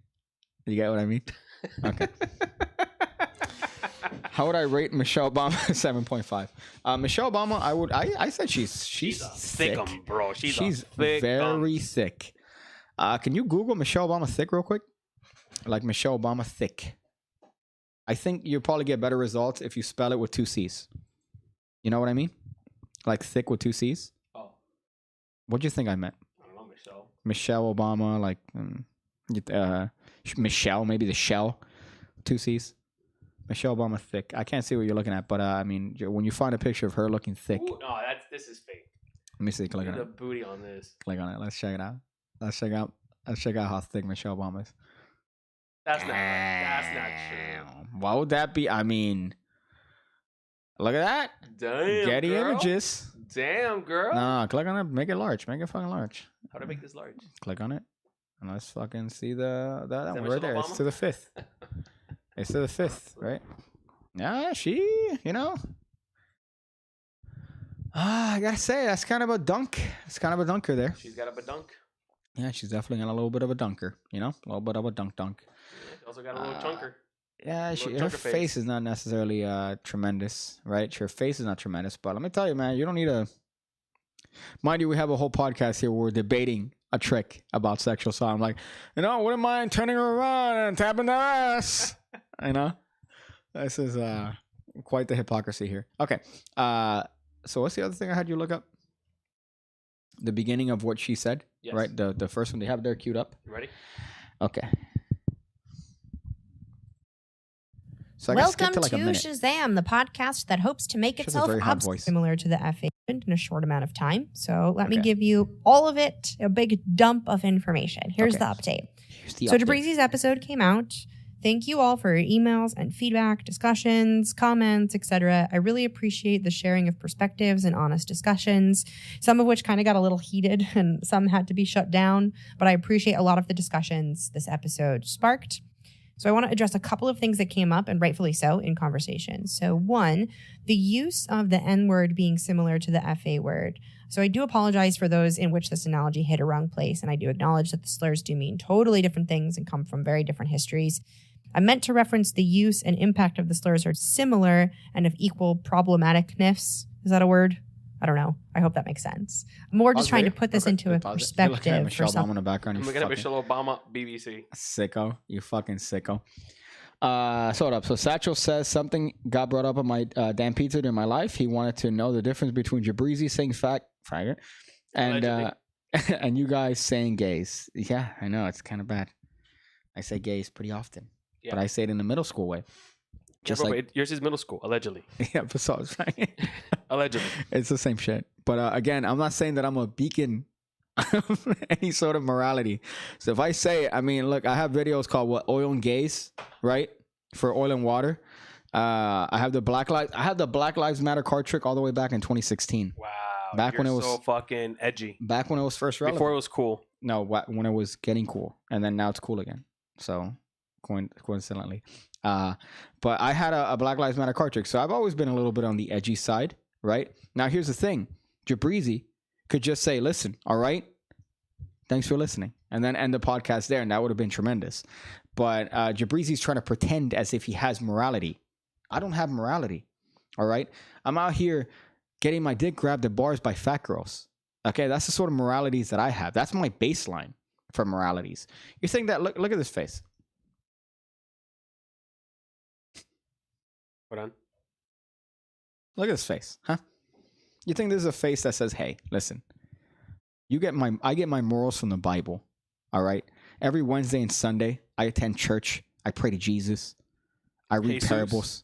Okay. How would I rate Michelle Obama? 7.5. Michelle Obama, I said she's thick. Thickum, bro. She's very thick. Can you Google Michelle Obama thick real quick? Like Michelle Obama thick. I think you'll probably get better results if you spell it with 2 C's. You know what I mean? Like thick with 2 C's. Oh. What do you think I meant? I don't know, Michelle. Michelle Obama, like Michelle, maybe the shell, 2 C's. Michelle Obama thick. I can't see what you're looking at, but I mean, when you find a picture of her looking thick, Ooh, no, this is fake. let me see. Click on The it. booty on this. Click on it. Let's check it out. Let's check out how thick Michelle Obama is. That's not true. Why would that be? I mean, look at that. Damn, Getty girl. Images. Damn, girl. No, click on it. Make it large. Make it fucking large. How to make this large? Click on it, and let's fucking see that one right Michelle there. Obama? It's to the 5th. It's to the 5th, right? Yeah, I gotta say, that's kind of a dunk. It's kind of a dunker there. She's got a badunk. Yeah, she's definitely got a little bit of a dunker, a little bit of a dunk. Yeah, she also got a little chunker. Yeah, Little her chunker face face. is not necessarily tremendous, right? Her face is not tremendous, but let me tell you, man, you don't need a... Mind you, we have a whole podcast here where we're debating a trick about sexual assault. I'm like, wouldn't mind turning her around and tapping their ass. This is quite the hypocrisy here. Okay, so what's the other thing I had you look up? The beginning of what she said, Yes. right? The first one they have there queued up. You ready? Okay. So I gotta skip Welcome to like a to minute. Shazam, the podcast that hopes to make She has a itself very hot voice. similar to the FA in a short amount of time. So let me Okay. give you all of it, a big dump of information. Here's Okay. the update. Here's the So update. Jabrizi's episode came out. Thank you all for your emails and feedback, discussions, comments, etc. I really appreciate the sharing of perspectives and honest discussions, some of which kind of got a little heated and some had to be shut down, but I appreciate a lot of the discussions this episode sparked. So I want to address a couple of things that came up, and rightfully so, in conversation. So one, the use of the N-word being similar to the FA word. So I do apologize for those in which this analogy hit a wrong place, and I do acknowledge that the slurs do mean totally different things and come from very different histories. I meant to reference the use and impact of the slurs are similar and of equal problematicness. Is that a word? I don't know. I hope that makes sense. I'm more just trying to put this into a You're looking at perspective for Michelle Obama some. in the background. I'm You looking at fucking Michelle Obama, BBC. sicko. You fucking sicko. So hold up. So Satchel says something got brought up on my Dan Pizza in my life. He wanted to know the difference between Jabrizi saying faggot and and you guys saying gays. Yeah, I know it's kind of bad. I say gays pretty often, but I say it in the middle school way. Just Bro, like yours is middle school, allegedly. yeah, besides, right? Allegedly. It's the same shit. But again, I'm not saying that I'm a beacon of any sort of morality. So if I say it, I mean, look, I have videos called what Oil and Gays, right? For oil and water. I have the Black Lives Matter card trick all the way back in 2016. Wow. Back when it was so fucking edgy. Back when it was first relevant. Before it was cool. No, when it was getting cool, and then now it's cool again. So coincidentally, but I had a Black Lives Matter card trick, so I've always been a little bit on the edgy side, right? Now here's the thing: Jabrizi could just say, "Listen, all right, thanks for listening," and then end the podcast there, and that would have been tremendous. But Jabrizi's trying to pretend as if he has morality. I don't have morality. All right. I'm out here getting my dick grabbed at bars by fat girls. Okay. That's the sort of moralities that I have. That's my baseline for moralities. You're saying that, look at this face. Hold on. Look at this face, huh? You think this is a face that says, hey, listen, I get my morals from the Bible. All right. Every Wednesday and Sunday, I attend church. I pray to Jesus. I read parables.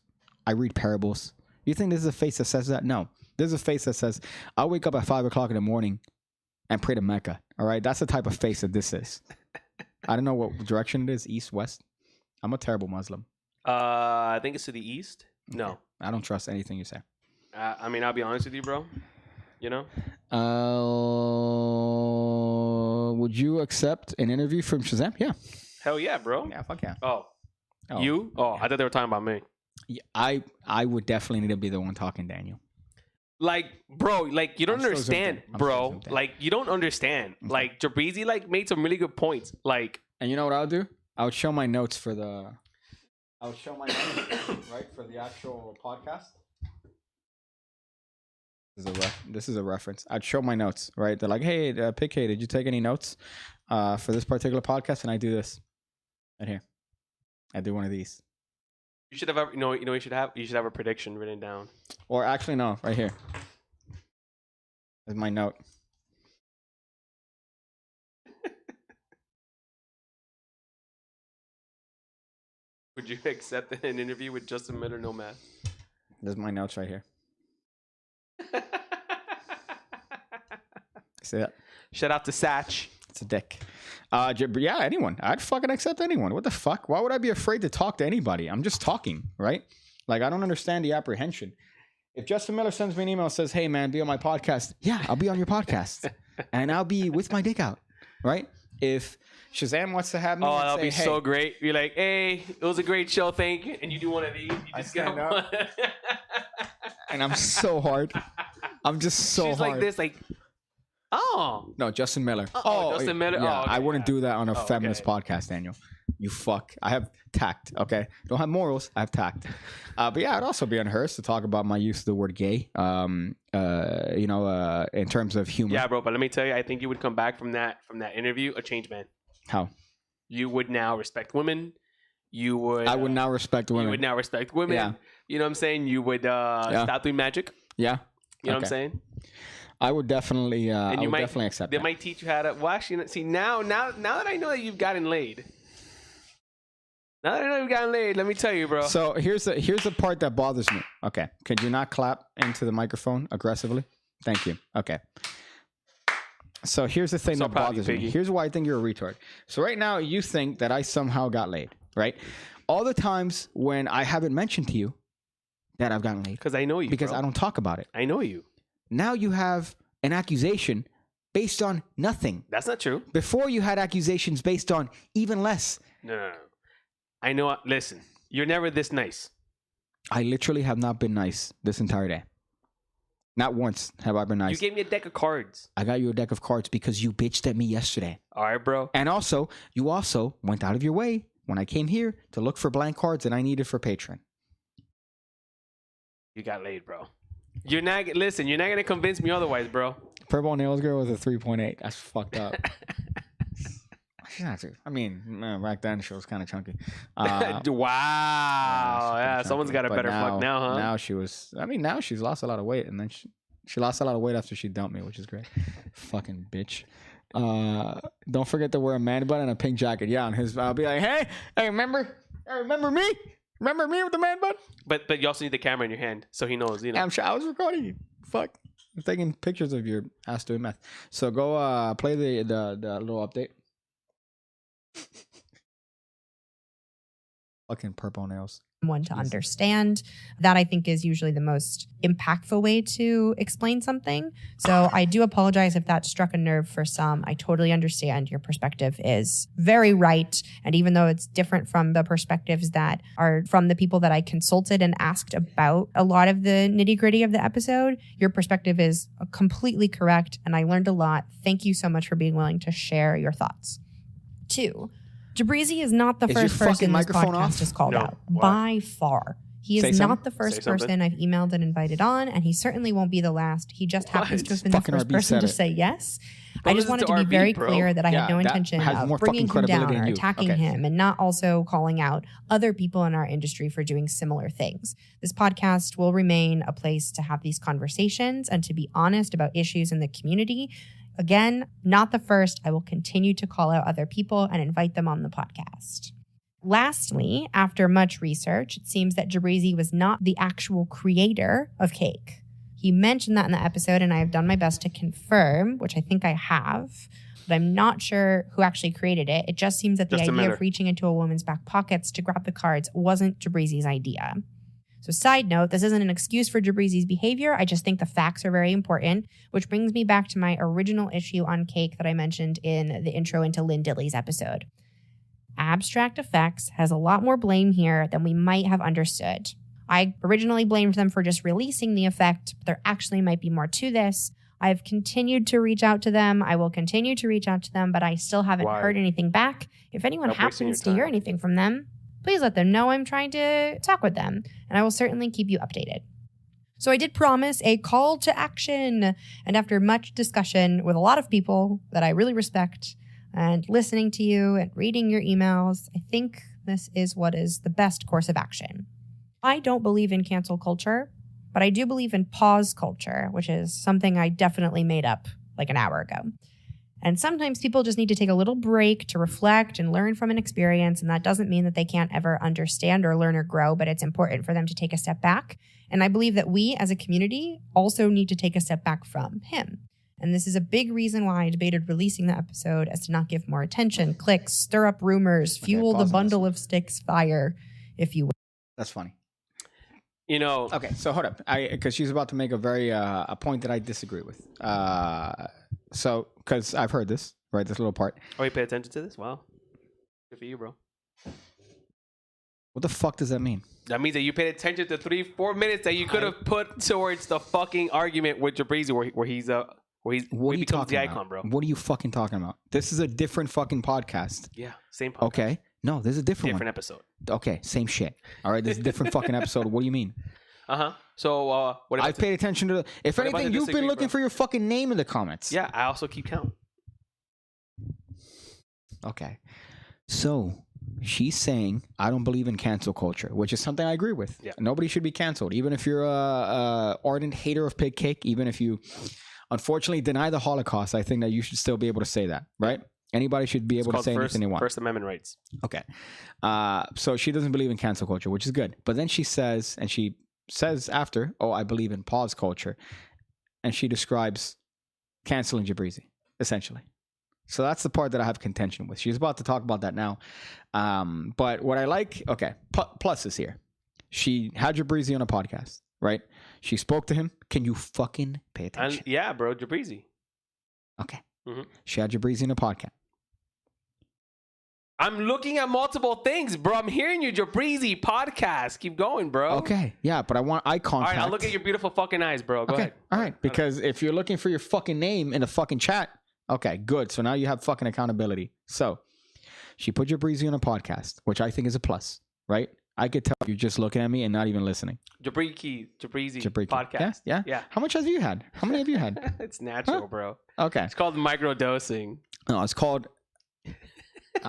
You think this is a face that says that? No. This is a face that says, I'll wake up at 5 o'clock in the morning and pray to Mecca. All right. That's the type of face that this is. I don't know what direction it is. East, west. I'm a terrible Muslim. I think it's to the east. No. Okay. I don't trust anything you say. I mean, I'll be honest with you, bro. You know? Would you accept an interview from Shazam? Yeah. Hell yeah, bro. Yeah, fuck yeah. Oh. You? Oh, I thought they were talking about me. Yeah, I would definitely need to be the one talking, Daniel. Like, bro, like, you don't understand, bro. Like, you don't understand. Okay. Like, Jabrizi, like, made some really good points. Like. And you know what I'll do? I would show my notes for the... right, for the actual podcast. This is a reference. I'd show my notes, right? They're like, hey, PK, did you take any notes for this particular podcast? And I do this right here. I do one of these. You should have, you should have a prediction written down. Or actually, no, right here. Is my note. Would you accept an interview with Justin Miller, no mask? There's my notes right here. See that? Shout out to Satch. It's a dick. Yeah, anyone. I'd fucking accept anyone. What the fuck? Why would I be afraid to talk to anybody? I'm just talking, right? Like, I don't understand the apprehension. If Justin Miller sends me an email and says, hey, man, be on my podcast. Yeah, I'll be on your podcast. And I'll be with my dick out, right? If Shazam wants to have me, that'll be so great. You're like, hey, it was a great show, thank you. And you do one of these. You just get one. And I'm so hard. I'm just so She's hard. Like this, like, oh. No, Justin Miller. Justin Miller. Yeah, okay, I wouldn't do that on a feminist podcast, Daniel. You fuck. I have tact, okay? Don't have morals. I have tact. But yeah, I'd also be unrehearsed to talk about my use of the word gay, in terms of humor. Yeah, bro, but let me tell you, I think you would come back from that interview a changed man. How? You would now respect women. I would now respect women. You would now respect women. Yeah. You know what I'm saying? You would stop doing magic. Yeah. You know what I'm saying? I would definitely definitely accept They that. might teach you how to wash. See, now that I know that you've gotten laid. Now that I know you've gotten laid, let me tell you, bro. So here's the part that bothers me. Okay. Could you not clap into the microphone aggressively? Thank you. Okay. So here's the thing that bothers me. Here's why I think you're a retard. So right now you think that I somehow got laid, right? All the times when I haven't mentioned to you that I've gotten laid. Because I know you. Because I don't talk about it. I know you. Now you have an accusation based on nothing. That's not true. Before you had accusations based on even less. No. I know. Listen, you're never this nice. I literally have not been nice this entire day. Not once have I been nice. You gave me a deck of cards. I got you a deck of cards because you bitched at me yesterday. All right, bro. And also, you also went out of your way when I came here to look for blank cards that I needed for Patreon. You got laid, bro. You're not gonna convince me otherwise, bro. Purple Nails Girl was a 3.8. That's fucked up. She's not too. I mean, back then she was kind of chunky. Wow. Yeah, someone's got a better fuck now, huh? Now now she's lost a lot of weight, and then she lost a lot of weight after she dumped me, which is great. Fucking bitch. Don't forget to wear a man bun and a pink jacket. Yeah, on his. I'll be like, hey, remember me? Remember me with the man bun? But you also need the camera in your hand, so he knows. You know. I'm sure I was recording you. Fuck. I'm taking pictures of your ass doing meth. So go play the little update. Fucking purple nails. One to understand. That I think is usually the most impactful way to explain something. So I do apologize if that struck a nerve for some. I totally understand your perspective is very right. And even though it's different from the perspectives that are from the people that I consulted and asked about a lot of the nitty-gritty of the episode, your perspective is completely correct. And I learned a lot. Thank you so much for being willing to share your thoughts. 2, Jabrizi is not the first person this podcast has called out. By far. He is not the first person I've emailed and invited on, and he certainly won't be the last. He just happens to have been the first person to say yes. I just wanted to be very clear that I had no intention of bringing him down or attacking him, and not also calling out other people in our industry for doing similar things. This podcast will remain a place to have these conversations and to be honest about issues in the community. Again, not the first. I will continue to call out other people and invite them on the podcast. Lastly, after much research, it seems that Jabrizi was not the actual creator of Cake. He mentioned that in the episode, and I have done my best to confirm, which I think I have, but I'm not sure who actually created it. It just seems that the idea of reaching into a woman's back pockets to grab the cards wasn't Jabrizi's idea. So side note, this isn't an excuse for Jabrizi's behavior. I just think the facts are very important, which brings me back to my original issue on Cake that I mentioned in the intro into Lynn Dilley's episode. Abstract Effects has a lot more blame here than we might have understood. I originally blamed them for just releasing the effect, but there actually might be more to this. I've continued to reach out to them. I will continue to reach out to them, but I still haven't heard anything back. If anyone happens to hear anything from them, please let them know I'm trying to talk with them, and I will certainly keep you updated. So I did promise a call to action, and after much discussion with a lot of people that I really respect, and listening to you and reading your emails, I think this is what is the best course of action. I don't believe in cancel culture, but I do believe in pause culture, which is something I definitely made up like an hour ago. And sometimes people just need to take a little break to reflect and learn from an experience, and that doesn't mean that they can't ever understand or learn or grow, but it's important for them to take a step back. And I believe that we as a community also need to take a step back from him. And this is a big reason why I debated releasing the episode, as to not give more attention, clicks, stir up rumors, fuel the bundle of sticks fire, if you will. That's funny. You know. Okay, so hold up. Because she's about to make a point that I disagree with. So, because I've heard this, right? This little part. Oh, you pay attention to this? Wow. Good for you, bro. What the fuck does that mean? That means that you paid attention to 3-4 minutes that you could have put towards the fucking argument with Jabrizi where he's what are you talking the icon, about? Bro. What are you fucking talking about? This is a different fucking podcast. Yeah, same podcast. Okay. No, this is a different episode. Okay, same shit. All right, this is a different fucking episode. What do you mean? Uh-huh. So, what I paid attention to if anything, you've been looking for your fucking name in the comments. Yeah, I also keep count. Okay. So, she's saying, I don't believe in cancel culture, which is something I agree with. Yeah. Nobody should be canceled, even if you're a ardent hater of pig cake, even if you unfortunately deny the Holocaust. I think that you should still be able to say that, right? Anybody should be able to say anything they want. First Amendment rights. Okay. So she doesn't believe in cancel culture, which is good. But then she says after, oh, I believe in pause culture. And she describes canceling Jabrizi, essentially. So that's the part that I have contention with. She's about to talk about that now. But what I like, okay, plus is here. She had Jabrizi on a podcast, right? She spoke to him. Can you fucking pay attention? Yeah, bro, Jabrizi. Okay. Mm-hmm. She had Jabrizi on a podcast. I'm looking at multiple things, bro. I'm hearing you, Jabrizi podcast. Keep going, bro. Okay, yeah, but I want eye contact. All right, I'll look at your beautiful fucking eyes, bro. Go ahead. All right, because if you're looking for your fucking name in the fucking chat, okay, good. So now you have fucking accountability. So she put Jabrizi on a podcast, which I think is a plus, right? I could tell you're just looking at me and not even listening. Jabrizi podcast. Yeah. How much have you had? How many have you had? It's natural, bro. Okay. It's called microdosing. No, it's called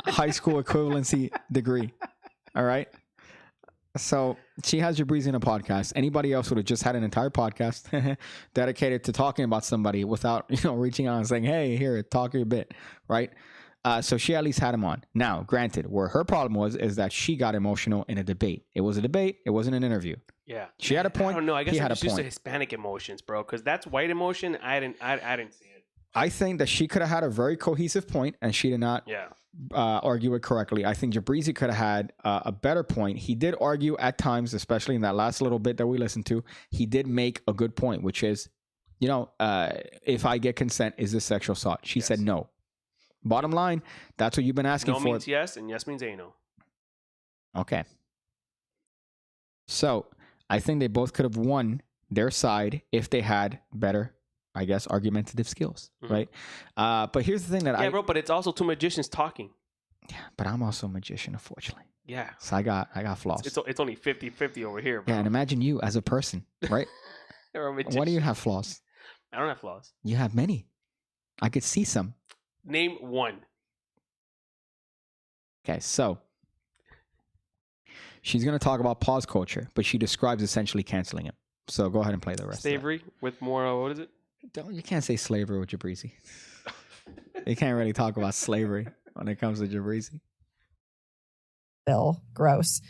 high school equivalency degree. All right. So she has Jabrizi in a podcast. Anybody else would have just had an entire podcast dedicated to talking about somebody without, reaching out and saying, hey, here, talk your bit. Right. So she at least had him on. Now, granted, where her problem is that she got emotional in a debate. It was a debate. It wasn't an interview. Yeah. She had a point. I don't know. I guess I'm just used to Hispanic emotions, bro. Because that's white emotion. I didn't see it. I think that she could have had a very cohesive point, and she did not argue it correctly. I think Jabrizi could have had a better point. He did argue at times, especially in that last little bit that we listened to. He did make a good point, which is, if I get consent, is this sexual assault? She said no. Bottom line, that's what you've been asking for. No means yes, and yes means anal. Okay. So I think they both could have won their side if they had better, I guess, argumentative skills, right? But here's the thing that bro, but it's also two magicians talking. Yeah, but I'm also a magician, unfortunately. Yeah. So I got flaws. It's only 50-50 over here, bro. Yeah, and imagine you as a person, right? Why do you have flaws? I don't have flaws. You have many. I could see some. Name one. Okay, so she's going to talk about pause culture, but she describes essentially canceling it. So go ahead and play the rest. Slavery with more, what is it? You can't say slavery with Jabrizi. You can't really talk about slavery when it comes to Jabrizi. Bill, gross.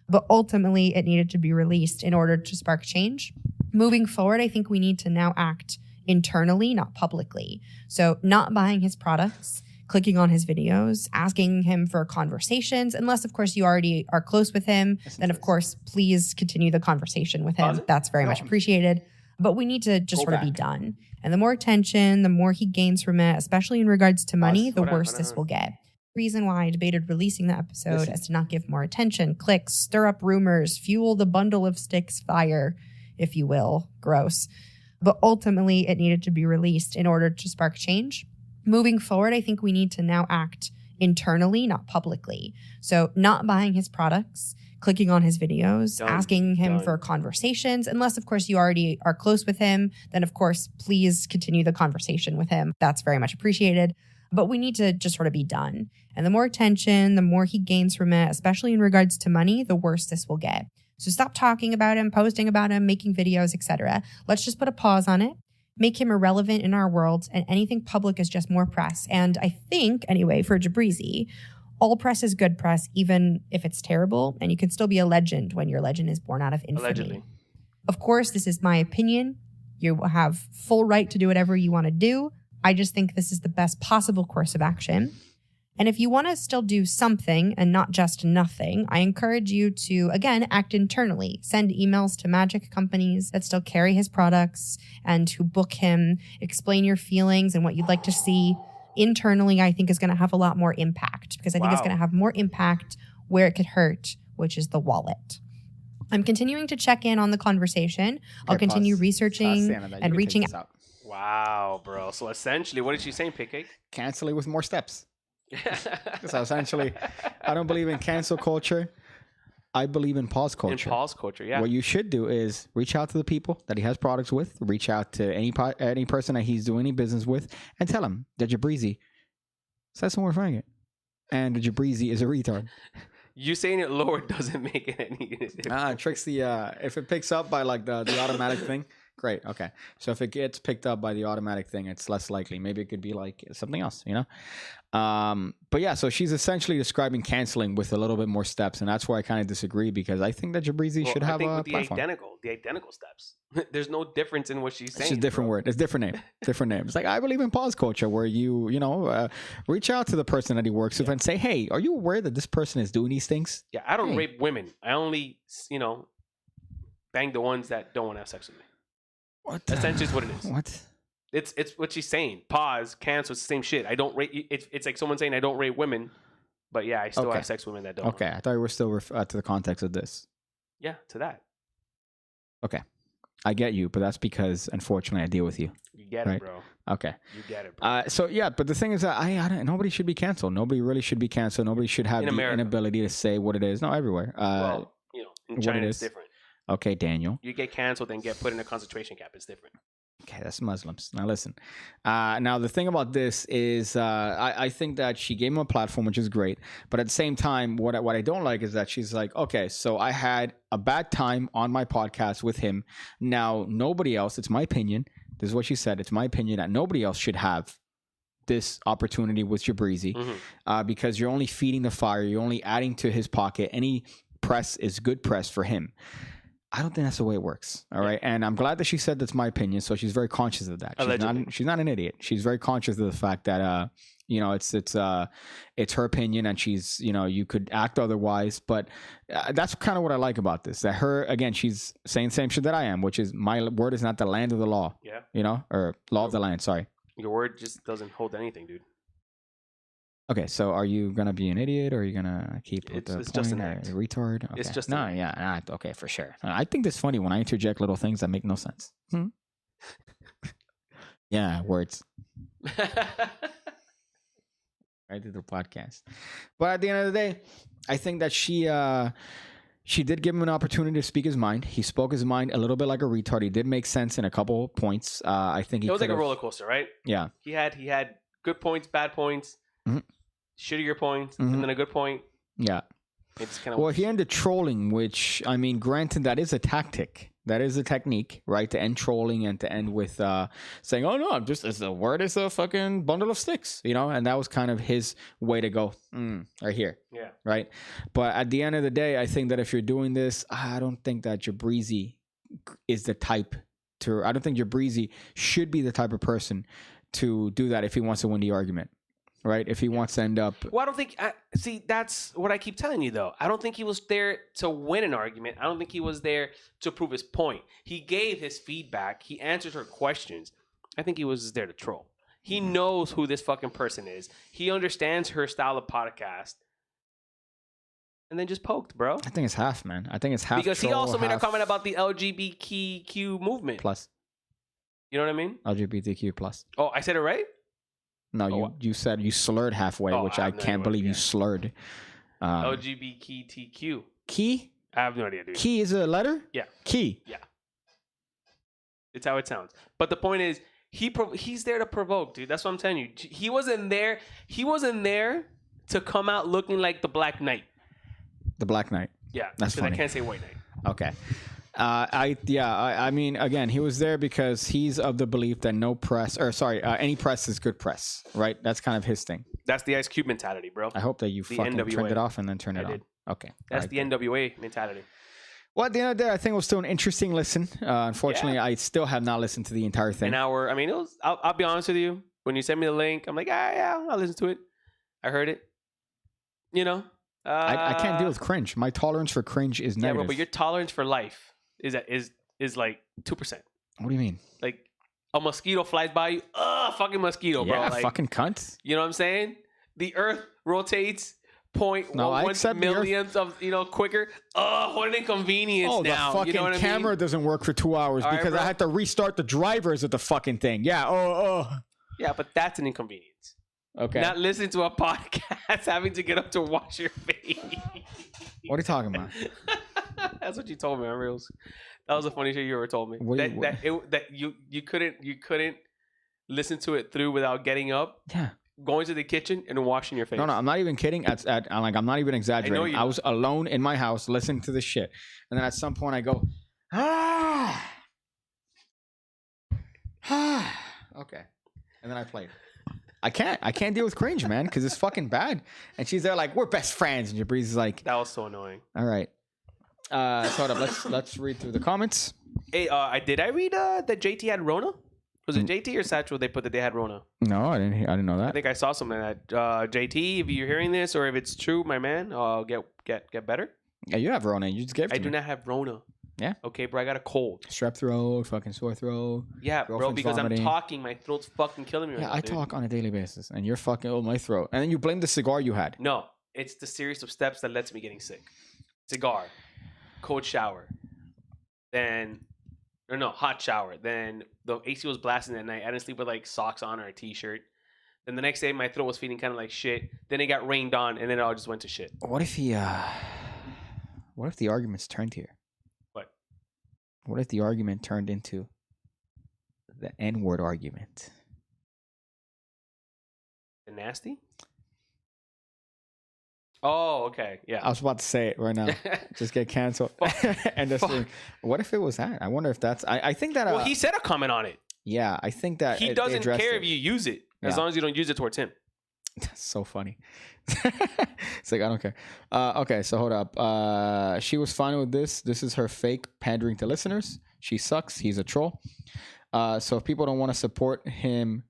But ultimately, it needed to be released in order to spark change. Moving forward, I think we need to now act internally, not publicly. So not buying his products, clicking on his videos, asking him for conversations, unless, of course, you already are close with him, then, of course, please continue the conversation with him. That's very much appreciated. But we need to just sort of be done. And the more attention, the more he gains from it, especially in regards to money, the worse this will get. Reason why I debated releasing the episode is to not give more attention, clicks, stir up rumors, fuel the bundle of sticks fire, if you will. Gross. But ultimately, it needed to be released in order to spark change. Moving forward, I think we need to now act internally, not publicly. So not buying his products, clicking on his videos, asking him for conversations, unless, of course, you already are close with him, then, of course, please continue the conversation with him. That's very much appreciated. But we need to just sort of be done. And the more attention, the more he gains from it, especially in regards to money, the worse this will get. So stop talking about him, posting about him, making videos, etc. Let's just put a pause on it, make him irrelevant in our world, and anything public is just more press. And I think, anyway, for Jabrizi, all press is good press, even if it's terrible, and you can still be a legend when your legend is born out of infamy. Allegedly. Of course, this is my opinion. You have full right to do whatever you want to do. I just think this is the best possible course of action. And if you want to still do something and not just nothing, I encourage you to, again, act internally. Send emails to magic companies that still carry his products and who book him. Explain your feelings and what you'd like to see. Internally, I think is going to have a lot more impact because I think it's going to have more impact where it could hurt, which is the wallet. I'm continuing to check in on the conversation. I'll continue researching and reaching out. Wow, bro. So essentially, what is she saying, Pickcake? Cancel it with more steps. So essentially, I don't believe in cancel culture. I believe in pause culture. In pause culture, yeah. What you should do is reach out to the people that he has products with, reach out to any person that he's doing any business with, and tell him that Jabrizi says some more faggot, and that Jabrizi is a retard. You saying it lower doesn't make it any. It tricks the if it picks up by like the automatic thing. Great. Okay. So if it gets picked up by the automatic thing, it's less likely. Maybe it could be like something else, you know? But yeah, so she's essentially describing canceling with a little bit more steps. And that's where I kind of disagree because I think that Jabrizi should have a platform. The identical steps. There's no difference in what she's saying. It's a different word. It's different name. Different name. It's like, I believe in pause culture where you reach out to the person that he works with and say, hey, are you aware that this person is doing these things? Yeah, I don't rape women. I only, bang the ones that don't want to have sex with me. What? Essentially is what it is. What? It's what she's saying. Pause, cancel, it's the same shit. I don't rape. It's like someone saying I don't rape women, but yeah, I still have sex with women that don't. Okay, I thought we were still to the context of this. Yeah, to that. Okay, I get you, but that's because unfortunately I deal with you. You get it, bro. Okay. You get it, bro. So yeah, but the thing is that nobody should be canceled. Nobody really should be canceled. Nobody should have the inability to say what it is. No, everywhere. In China it's different. Okay, Daniel. You get canceled and get put in a concentration camp. It's different. Okay, that's Muslims. Now listen. Now the thing about this is, I think that she gave him a platform, which is great. But at the same time, what I don't like is that she's like, okay, so I had a bad time on my podcast with him. Now nobody else. It's my opinion. This is what she said. It's my opinion that nobody else should have this opportunity with Jabrizi, because you're only feeding the fire. You're only adding to his pocket. Any press is good press for him. I don't think that's the way it works. All right. And I'm glad that she said that's my opinion. So she's very conscious of that. She's not an idiot. She's very conscious of the fact that, it's her opinion and she's, you could act otherwise. But that's kind of what I like about this, that she's saying the same shit that I am, which is my word is not the land of the law. Yeah. Or law of the land. Sorry. Your word just doesn't hold anything, dude. Okay, so are you gonna be an idiot, or are you gonna keep with the it's just an act. Retard? Okay. It's just okay, for sure. I think it's funny when I interject little things that make no sense. Yeah, words. right to the podcast. But at the end of the day, I think that she did give him an opportunity to speak his mind. He spoke his mind a little bit like a retard. He did make sense in a couple points. I think it was like a roller coaster, right? Yeah. He had good points, bad points, shittier points, and then a good point. Yeah. It's kind of well, he ended trolling, which, I mean, granted, that is a tactic. That is a technique, right? To end trolling and to end with saying, oh, no, the word is a fucking bundle of sticks, you know? And that was kind of his way to go right here. Yeah. Right? But at the end of the day, I think that if you're doing this, I don't think that Jabrizi is the type to, I don't think Jabrizi should be the type of person to do that if he wants to win the argument. Right, if he wants to end up. Well, I don't think. See, that's what I keep telling you, though. I don't think he was there to win an argument. I don't think he was there to prove his point. He gave his feedback. He answered her questions. I think he was just there to troll. He knows who this fucking person is. He understands her style of podcast. And then just poked, bro. I think it's half, man. I think it's half. Because he also made a comment about the LGBTQ movement. Plus. You know what I mean? LGBTQ plus. Oh, I said it right? No, you said you slurred halfway, which I can't believe you slurred. LGBTQ. Key? I have no idea, dude. Key is a letter? Yeah. Key. Yeah. It's how it sounds. But the point is, he's there to provoke, dude. That's what I'm telling you. He wasn't there to come out looking like the Black Knight. The Black Knight. Yeah. That's funny. I can't say White Knight. Okay. I mean, again, he was there because he's of the belief that any press is good press, right? That's kind of his thing. That's the Ice Cube mentality, bro. I hope that you fucking NWA. turned it off and then turned it on. Okay. That's the NWA mentality. Well, at the end of the day, I think it was still an interesting listen. Unfortunately, I still have not listened to the entire thing. An hour. I mean, I'll be honest with you. When you sent me the link, I'm like, yeah, I'll listen to it. I heard it. You know? I can't deal with cringe. My tolerance for cringe is negative. Yeah, but your tolerance for life is like 2%. What do you mean? Like a mosquito flies by you. Fucking mosquito, bro. Yeah, like, fucking cunt. You know what I'm saying? The Earth rotates 0.1 millionths of quicker. What an inconvenience now. The fucking you know what camera doesn't work for 2 hours because I had to restart the drivers of the fucking thing. Yeah. Yeah, but that's an inconvenience. Okay. Not listening to a podcast, having to get up to wash your face. What are you talking about? That's what you told me on Reels. That was the funny shit you ever told me. That you couldn't listen to it through without getting up. Yeah. Going to the kitchen and washing your face. No, I'm not even kidding. I'm not even exaggerating. I was alone in my house listening to this shit, and then at some point I go, okay, and then I played. I can't deal with cringe, man, because it's fucking bad. And she's there like, we're best friends, and Jabriz is like, that was so annoying. All right, so hold up. Let's read through the comments. Hey, did I read that JT had Rona? Was it JT or Satchel they put that they had Rona? No, I didn't know that. I think I saw something that JT, if you're hearing this or if it's true, my man, get better. Yeah, you have Rona. You just gave it to me. I do not have Rona. Yeah. Okay, bro, I got a cold. Strep throat, fucking sore throat. Yeah, bro, because vomiting. I'm talking, my throat's fucking killing me right now. Yeah, I talk on a daily basis, and you're fucking my throat. And then you blame the cigar you had. No, it's the series of steps that lets me getting sick. Cigar, cold shower, hot shower. Then the AC was blasting that night. I didn't sleep with like socks on or a t-shirt. Then the next day, my throat was feeling kind of like shit. Then it got rained on, and then it all just went to shit. What if the arguments turned here? What? What if the argument turned into the N-word argument? The nasty? Oh, okay. Yeah. I was about to say it right now. Just get canceled. And just what if it was that? I wonder if that's... I think that... well, he said a comment on it. Yeah, I think that... He doesn't care if you use it, as long as you don't use it towards him. That's so funny. It's like, I don't care. Okay, so hold up. She was fine with this. This is her fake pandering to listeners. She sucks. He's a troll. So if people don't want to support him...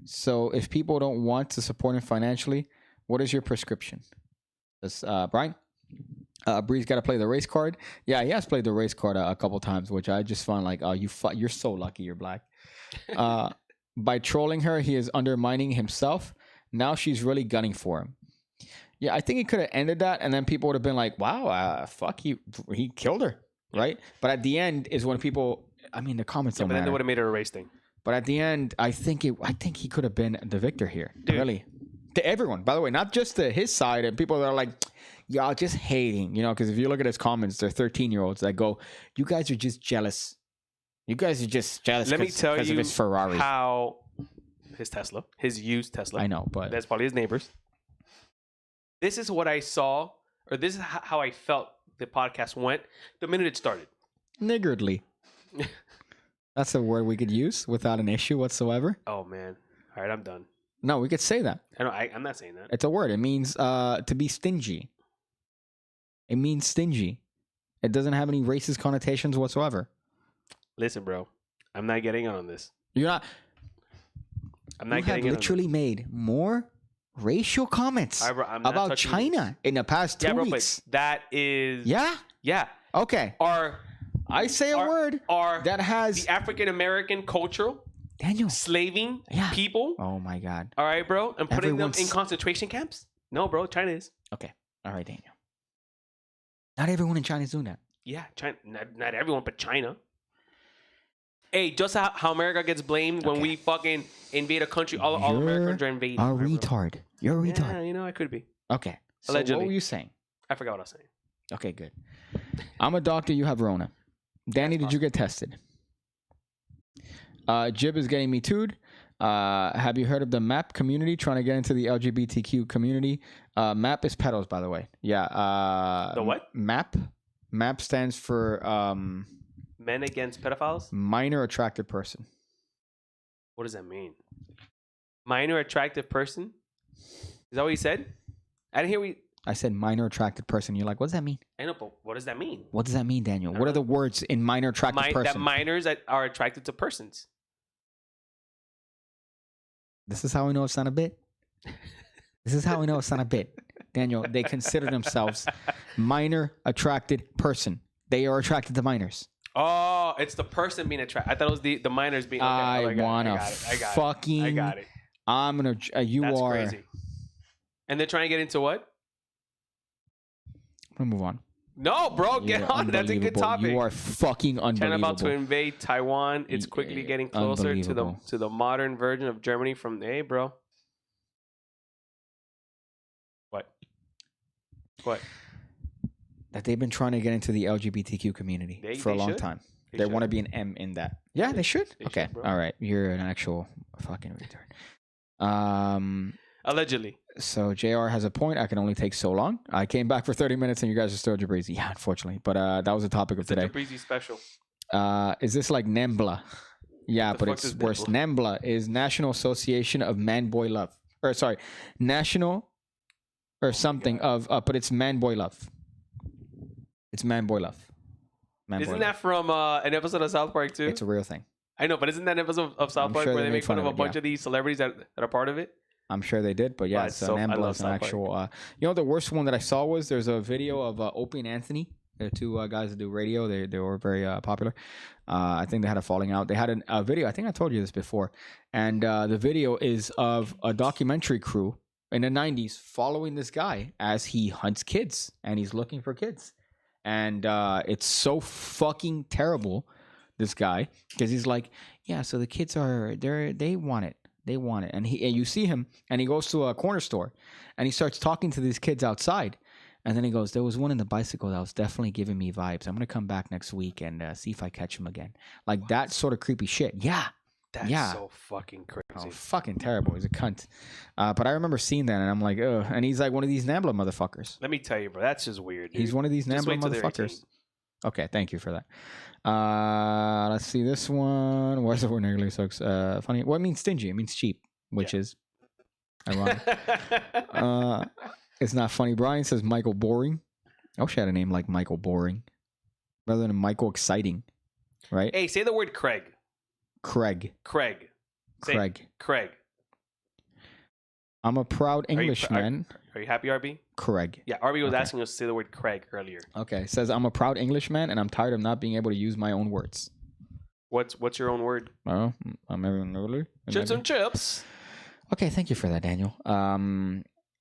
So if people don't want to support him financially, what is your prescription? Brian? Bree's got to play the race card. Yeah, he has played the race card a couple times, which I just found like, you're so lucky you're black. By trolling her, he is undermining himself. Now she's really gunning for him. Yeah, I think he could have ended that, and then people would have been like, wow, fuck, he killed her, right? But at the end is when people, I mean, the comments don't matter. But then they would have made it a race thing. But at the end, I think he could have been the victor here. Dude. Really. To everyone, by the way, not just to his side and people that are like, y'all just hating, you know, because if you look at his comments, they're 13-year-olds that go, you guys are just jealous. You guys are just jealous. Let me tell you of his Ferrari. how his Tesla, his used Tesla. I know, but that's probably his neighbors. This is what I saw, or this is how I felt the podcast went the minute it started. Niggardly. That's a word we could use without an issue whatsoever. Oh man! All right, I'm done. No, we could say that. I'm not saying that. It's a word. It means to be stingy. It means stingy. It doesn't have any racist connotations whatsoever. Listen, bro, I'm not getting on this. You're not. I'm not you getting have literally made more racial comments about China in the past 2 weeks. But that is yeah. Okay. I say a word that has the African American cultural Daniel slaving people. Oh my God. All right, bro, and putting them in concentration camps. No, bro, China is. Okay. All right, Daniel. Not everyone in China is doing that. Yeah, China. Not everyone, but China. Hey, just how America gets blamed when we fucking invade a country. All Americans are invading. A retard. You're a retard. Yeah, you know, I could be. Okay. So allegedly. what were you saying? I forgot what I was saying. Okay, good. I'm a doctor. You have Rona. Danny, did you get tested? Jib is getting me too'd. Have you heard of the MAP community trying to get into the LGBTQ community? MAP is pedos, by the way. Yeah. The what? MAP. MAP stands for Men Against Pedophiles? Minor attracted person. What does that mean? Minor attractive person? Is that what you said? I didn't hear I said minor attracted person. You're like, what does that mean? I know, but what does that mean? What does that mean, Daniel? What are the words in minor attracted person? That minors are attracted to persons. This is how we know it's not a bit. This is how we know it's not a bit. Daniel, they consider themselves minor attracted person. They are attracted to minors. Oh, it's the person being attracted. I thought it was the minors being. Okay. I wanna fucking. I got it. I'm gonna. That's crazy. And they're trying to get into what? I'm gonna move on. No, bro, get on. That's a good topic. You are fucking unbelievable. China about to invade Taiwan. It's quickly getting closer to the modern version of Germany. From bro. What? That they've been trying to get into the LGBTQ community for a long time. They want to be an M in that. Yeah, they should. Okay. All right. You're an actual fucking retard. Allegedly. So JR has a point. I can only take so long. I came back for 30 minutes and you guys are still Jabrizi. Yeah, unfortunately. But that was the topic of today. Jabrizi special. Is this like NEMBLA? Yeah, but it's worse. NEMBLA is National Association of Man Boy Love. Or sorry, National or something of but it's Man Boy Love. It's Man Boy Love. Isn't that from an episode of South Park too? It's a real thing. I know, but isn't that an episode of South Park where they make fun of a bunch of these celebrities that are part of it? I'm sure they did, but yeah, so NEMBLA is an actual. You know, the worst one that I saw was there's a video of Opie and Anthony. They're two guys that do radio. They were very popular. I think they had a falling out. They had a video. I think I told you this before, and the video is of a documentary crew in the 90s following this guy as he hunts kids and he's looking for kids. And it's so fucking terrible, this guy, because he's like, yeah, so the kids they want it. They want it. And you see him and he goes to a corner store and he starts talking to these kids outside. And then he goes, there was one in the bicycle that was definitely giving me vibes. I'm going to come back next week and see if I catch him again. Like that sort of creepy shit. Yeah. That's so fucking crazy. Oh, fucking terrible. He's a cunt. But I remember seeing that and I'm like, ugh. And he's like one of these NAMBLA motherfuckers. Let me tell you, bro. That's just weird, dude. He's one of these NAMBLA motherfuckers. Okay, thank you for that. Let's see this one. Why is the word negatively so funny? Well, it means stingy. It means cheap, which is ironic. It's not funny. Brian says Michael Boring. I wish I had a name like Michael Boring rather than Michael Exciting, right? Hey, say the word Craig. Craig. Say Craig. I'm a proud Englishman. Are you happy, RB? Craig. Yeah, RB was asking us to say the word Craig earlier. Okay, says I'm a proud Englishman and I'm tired of not being able to use my own words. What's your own word? Oh, I'm everyone early. Chips and chips. Okay, thank you for that, Daniel.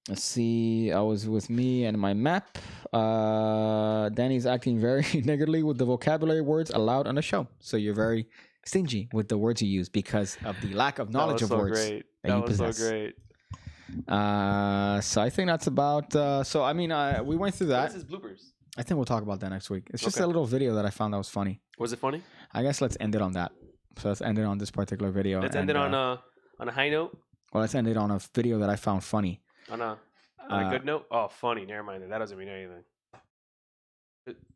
Let's see. I was with me and my map. Danny's acting very negatively with the vocabulary words allowed on the show. So you're very stingy with the words you use because of the lack of knowledge of words that you possess. So great. So I think that's about. So I mean, we went through that. This is bloopers. I think we'll talk about that next week. It's just Okay. a little video that I found that was funny. Was it funny? I guess let's end it on that. So let's end it on this particular video. Let's end it on a high note. Well, let's end it on a video that I found funny. On a good note. Oh, funny. Never mind. That doesn't mean anything.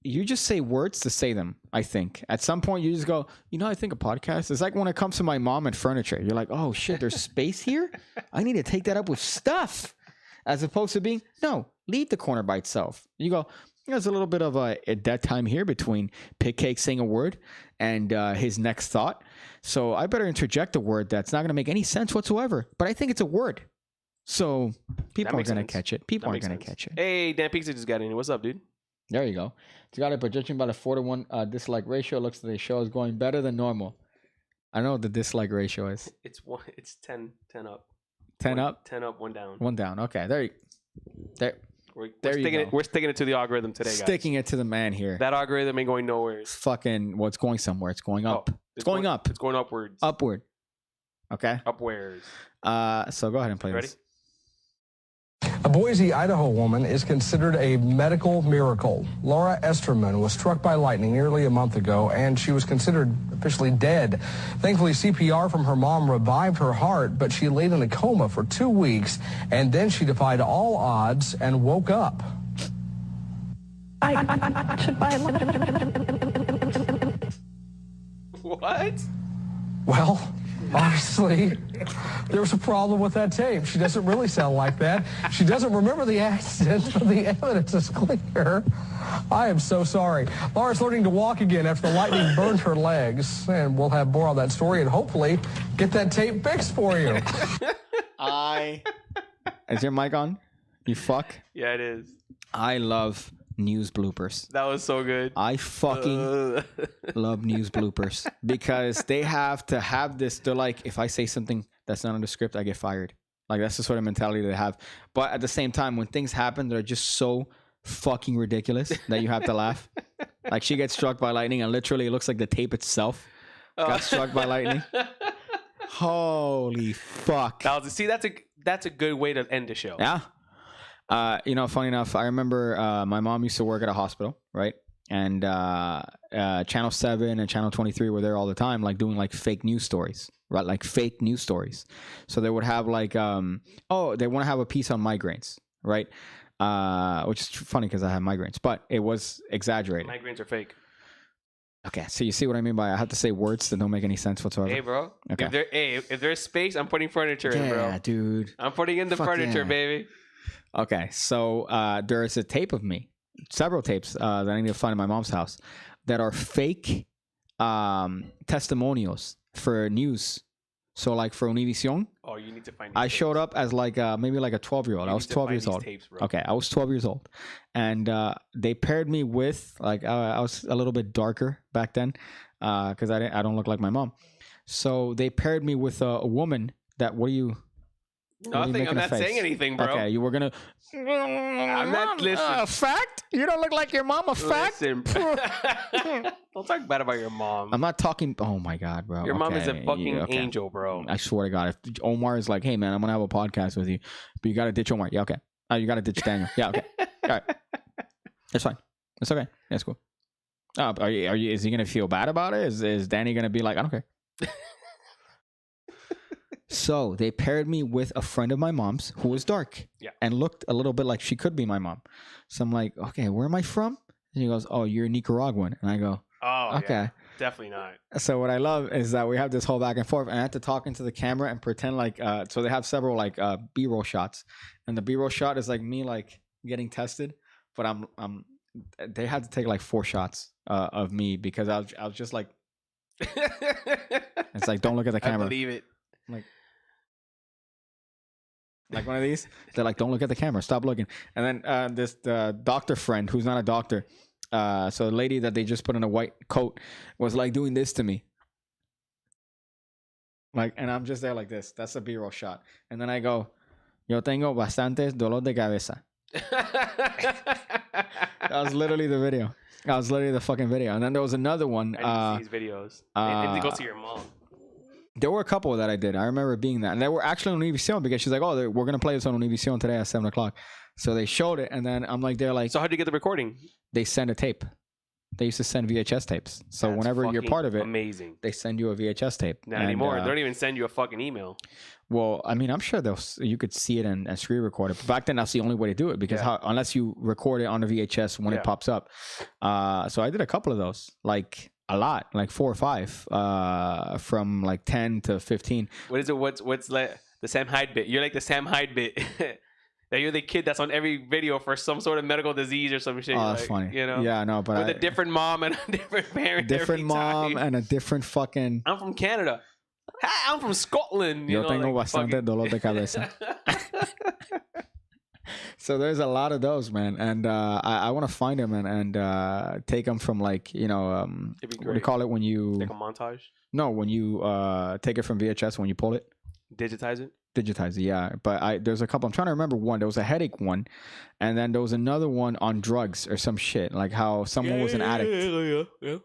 You just say words to say them. I think at some point you just go. I think a podcast is like when it comes to my mom and furniture. You're like, oh shit, there's space here. I need to take that up with stuff, as opposed to being no. Leave the corner by itself. You go. There's a little bit of a dead time here between Pig Cake saying a word and his next thought. So I better interject a word that's not going to make any sense whatsoever. But I think it's a word. So people are going to catch it. People are going to catch it. Hey, Dan Pixie just got in. What's up, dude? There you go. It's got it, but judging by the 4-to-1 dislike ratio, looks like the show is going better than normal. I know what the dislike ratio is. It's 10 up. 10 up? 10 up, 1 down. 1 down. Okay, there. We're sticking it to the algorithm today, guys. Sticking it to the man here. That algorithm ain't going nowhere. It's fucking, it's going somewhere. It's going up. It's going up. It's going upwards. Upward. Okay. Upwards. So go ahead and play Ready? this. A Boise, Idaho woman is considered a medical miracle. Laura Esterman was struck by lightning nearly a month ago, and she was considered officially dead. Thankfully, CPR from her mom revived her heart, but she laid in a coma for 2 weeks, and then she defied all odds and woke up. What? Well, obviously, there was a problem with that tape. She doesn't really sound like that. She doesn't remember the accident, but the evidence is clear. I am so sorry. Laura's learning to walk again after the lightning burned her legs. And we'll have more on that story and hopefully get that tape fixed for you. Is your mic on? You fuck? Yeah, it is. I love news bloopers. That was so good. I fucking love news bloopers because they have to have this. They're like, if I say something that's not on the script, I get fired. Like that's the sort of mentality they have. But at the same time, when things happen that are just so fucking ridiculous that you have to laugh. Like she gets struck by lightning and literally it looks like the tape itself got struck by lightning. Holy fuck. See, that's a good way to end the show. Yeah. Funny enough, I remember my mom used to work at a hospital, right? And Channel 7 and Channel 23 were there all the time, like doing like fake news stories, right? Like fake news stories. So they would have like, they want to have a piece on migraines, right? Which is funny because I have migraines, but it was exaggerated. Migraines are fake. Okay, so you see what I mean by I have to say words that don't make any sense whatsoever. Hey, bro. Okay. If there's space, I'm putting furniture in, bro. Yeah, dude. I'm putting in the furniture, baby. Okay, so there's a tape of me, several tapes that I need to find in my mom's house that are fake testimonials for news. So like for Univision, oh, you need to find. I showed up as like maybe like a 12-year-old. I was 12 years old. Tapes, okay, I was 12 years old, and they paired me with like I was a little bit darker back then because I don't look like my mom. So they paired me with a woman that Nothing. I'm not saying anything, bro. Okay, you were gonna. I'm not listening. Fact? You don't look like your mom. A fact? Listen, don't talk bad about your mom. I'm not talking. Oh my god, bro. Your mom is a fucking angel, bro. I swear to God, if Omar is like, "Hey man, I'm gonna have a podcast with you," but you gotta ditch Omar. Yeah, okay. You gotta ditch Daniel. Yeah, okay. All right. That's fine. It's okay. That's cool. Are you? Is he gonna feel bad about it? Is Danny gonna be like, I don't care? So they paired me with a friend of my mom's who was dark and looked a little bit like she could be my mom. So I'm like, okay, where am I from? And he goes, oh, you're Nicaraguan. And I go, oh, okay. Yeah, definitely not. So what I love is that we have this whole back and forth and I have to talk into the camera and pretend like, so they have several like B-roll shots and the B-roll shot is like me like getting tested, but they had to take like 4 shots of me because I was just like, it's like, don't look at the camera. I believe it. Like one of these, they're like, don't look at the camera, stop looking. And then this doctor friend who's not a doctor, so the lady that they just put in a white coat was like doing this to me. Like, and I'm just there like this. That's a B-roll shot. And then I go, yo tengo bastantes dolor de cabeza. That was literally the video. That was literally the fucking video. And then there was another one. I need to see these videos. I need to go see your mom. There were a couple that I did. I remember being that. And they were actually on Univision because she's like, oh, we're going to play this on Univision today at 7 o'clock. So they showed it. And then I'm like, they're like, So how did you get the recording? they send a tape. They used to send VHS tapes. So That's whenever you're fucking part of it, amazing. they send you a VHS tape. Not anymore. They don't even send you a fucking email. Well, I mean, I'm sure you could see it and screen record it. But back then, that's the only way to do it because unless you record it on the VHS when it pops up. So I did a couple of those, like a lot, like 4 or 5, from like 10 to 15. What is it? What's like the Sam Hyde bit? You're like the Sam Hyde bit. That you're the kid that's on every video for some sort of medical disease or some shit. Oh, that's funny. You know? Yeah, no, but with a different mom and a different parent. Different mom and a different fucking. I'm from Canada. Hi, I'm from Scotland. Yo tengo bastante dolor de cabeza. So there's a lot of those, man, and I want to find them and take them from like what do you call it when you like a montage? No, when you take it from VHS when you pull it. Digitize it. Digitize it, yeah. But there's a couple. I'm trying to remember one. There was a headache one, and then there was another one on drugs or some shit, like how someone was an addict. Yeah.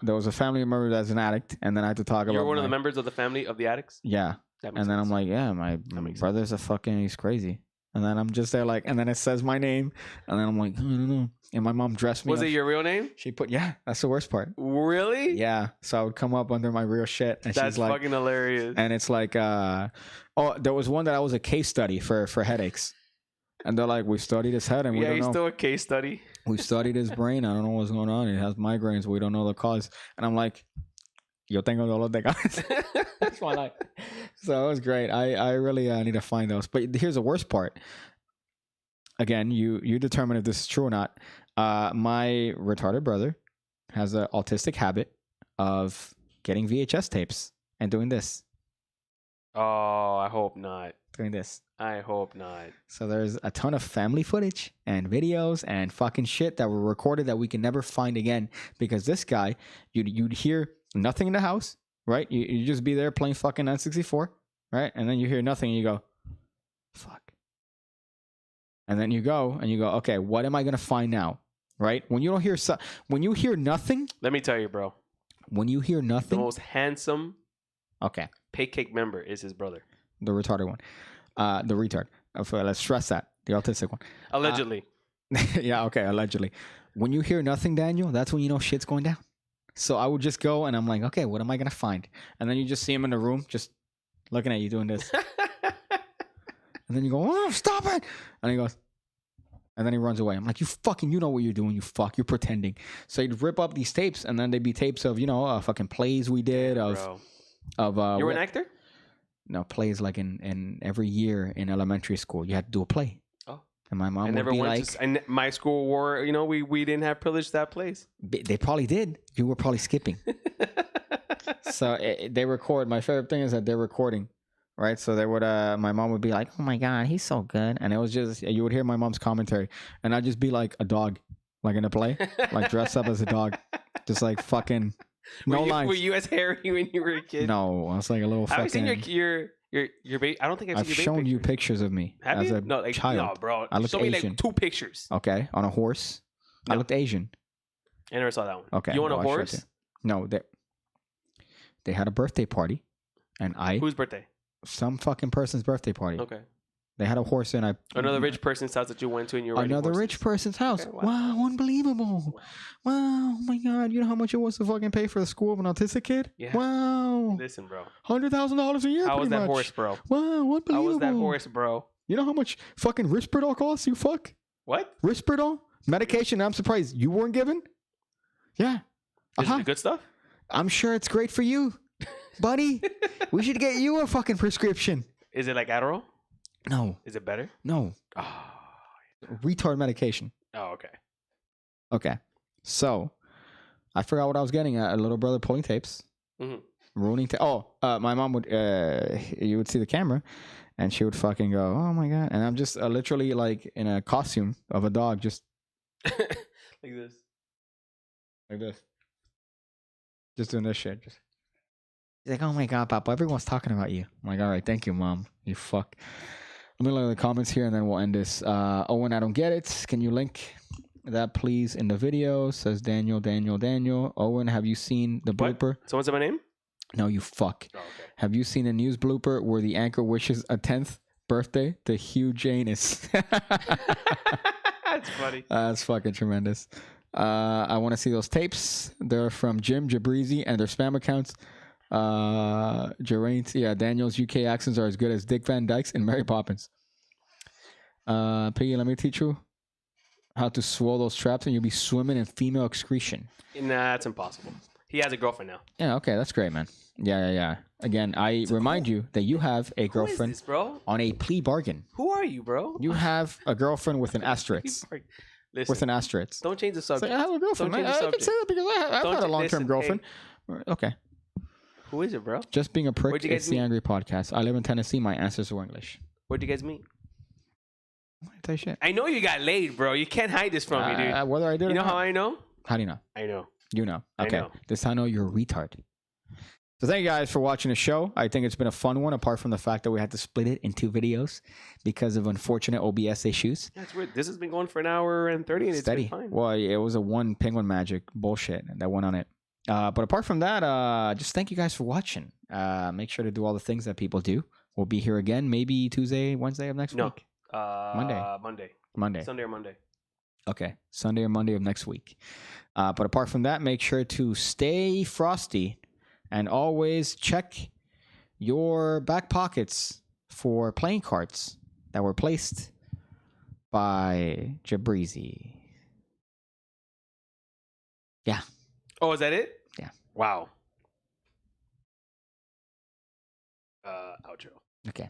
There was a family member that's an addict, and then I had to talk about. You're one of the members of the family of the addicts. Yeah, and then I'm like, yeah, my brother's he's crazy. And then I'm just there like, and then it says my name, and then I'm like, I don't know. And my mom dressed me. Was it your real name? She put, that's the worst part. Really? Yeah. So I would come up under my real shit, and that's she's like, fucking hilarious. And it's like, there was one that was a case study for headaches, and they're like, we studied his head, and we don't know. Yeah, he's still a case study. We studied his brain. I don't know what's going on. It has migraines. We don't know the cause. And I'm like, yo tengo dolor de cabeza. That's my life. So it was great. I really need to find those. But here's the worst part. Again, you determine if this is true or not. My retarded brother has an autistic habit of getting VHS tapes and doing this. Oh, I hope not. Doing this. I hope not. So there's a ton of family footage and videos and fucking shit that were recorded that we can never find again because this guy, you'd hear nothing in the house, right? You just be there playing fucking N64, right? And then you hear nothing and you go, fuck. And then you go, okay, what am I going to find now? Right? When you hear nothing. Let me tell you, bro. When you hear nothing. The most handsome Pancake member is his brother. The retarded one. The retard. Let's stress that. The autistic one. Allegedly. Yeah, okay, allegedly. When you hear nothing, Daniel, that's when you know shit's going down. So I would just go and I'm like, okay, what am I going to find? And then you just see him in the room just looking at you doing this. And then you go, oh, stop it. And he goes, and then he runs away. I'm like, you know what you're doing, you fuck. You're pretending. So he'd rip up these tapes, and then they'd be tapes of, fucking plays we did. You were an actor? No, plays like in every year in elementary school. You had to do a play. Oh. And my mom would be like. And my school wore, we didn't have privilege to that place. They probably did. You were probably skipping. So they record. My favorite thing is that they're recording. Right, so they would. My mom would be like, "Oh my god, he's so good," and it was just you would hear my mom's commentary, and I'd just be like a dog, like in a play, like dressed up as a dog, just like fucking no lines. Were you as hairy when you were a kid? No, I was like a little. I've seen your baby. I don't think I've shown you pictures of me as a child. No, bro. I looked Asian. Me like 2 pictures. Okay, on a horse. No. I looked Asian. I never saw that one. Okay, you on a horse? No, they had a birthday party, and Whose birthday? Some fucking person's birthday party. Okay. They had a horse and another rich person's house that you went to and you were another rich person's house. Okay, wow, unbelievable. Wow, oh my god, you know how much it was to fucking pay for the school of an autistic kid? Yeah. Wow. Listen, bro. $100,000 a year. How was that horse, bro? Wow, unbelievable. How was that horse, bro? You know how much fucking Risperdal costs? You fuck. What? Risperdal medication. I'm surprised you weren't given. Yeah. Is it the good stuff? I'm sure it's great for you, buddy. We should get you a fucking prescription. Is it like Adderall? No. Is it better? No. Oh. Retard medication. Oh, okay. Okay. So, I forgot what I was getting at. A little brother pulling tapes. Mm-hmm. Ruining my mom would, you would see the camera, and she would fucking go, oh my god. And I'm just literally like in a costume of a dog, just. Like this. Like this. Just doing this shit. Just. He's like, oh my god, Papa, everyone's talking about you. I'm like, all right, thank you, Mom. You fuck. Let me look at the comments here and then we'll end this. Owen, I don't get it. Can you link that, please, in the video? Says Daniel. Owen, have you seen the blooper? Someone said my name? No, you fuck. Oh, okay. Have you seen a news blooper where the anchor wishes a 10th birthday to Hugh Janus? That's funny. That's fucking tremendous. I want to see those tapes. They're from Jim Jabrizi and their spam accounts. Geraint, Daniel's UK accents are as good as Dick Van Dyke's in Mary Poppins. Piggy, let me teach you how to swallow those traps and you'll be swimming in female excretion. Nah, that's impossible. He has a girlfriend now. Yeah, okay, that's great, man. Yeah. Again, I remind you that you have a girlfriend Who is this, bro? on a plea bargain. Who are you, bro? You have a girlfriend with an asterisk. Listen, With an asterisk. don't change the subject. I have a girlfriend, Don't man. change the I can say that because I've Don't had a ch- long-term listen, girlfriend. Okay. Who is it, bro? Just being a prick, Where'd you guys it's the meet? Angry Podcast. I live in Tennessee. My ancestors were English. Where'd you guys meet? I tell you shit. I know you got laid, bro. You can't hide this from me, dude. Whether I did You or know not. how I know? How do you know? I know. You know. I Okay. know. This I know you're a retard. So thank you guys for watching the show. I think it's been a fun one, apart from the fact that we had to split it in 2 videos because of unfortunate OBS issues. That's weird. This has been going for an hour and 30 and it's Steady. been fine. Well, it was a one penguin magic bullshit that went on it. But apart from that, just thank you guys for watching. Make sure to do all the things that people do. We'll be here again, maybe Tuesday, Wednesday of next week. Monday. Sunday or Monday. Okay, Sunday or Monday of next week. But apart from that, make sure to stay frosty and always check your back pockets for playing cards that were placed by Jabrizi. Yeah. Oh, is that it? Yeah. Wow. Outro. Okay.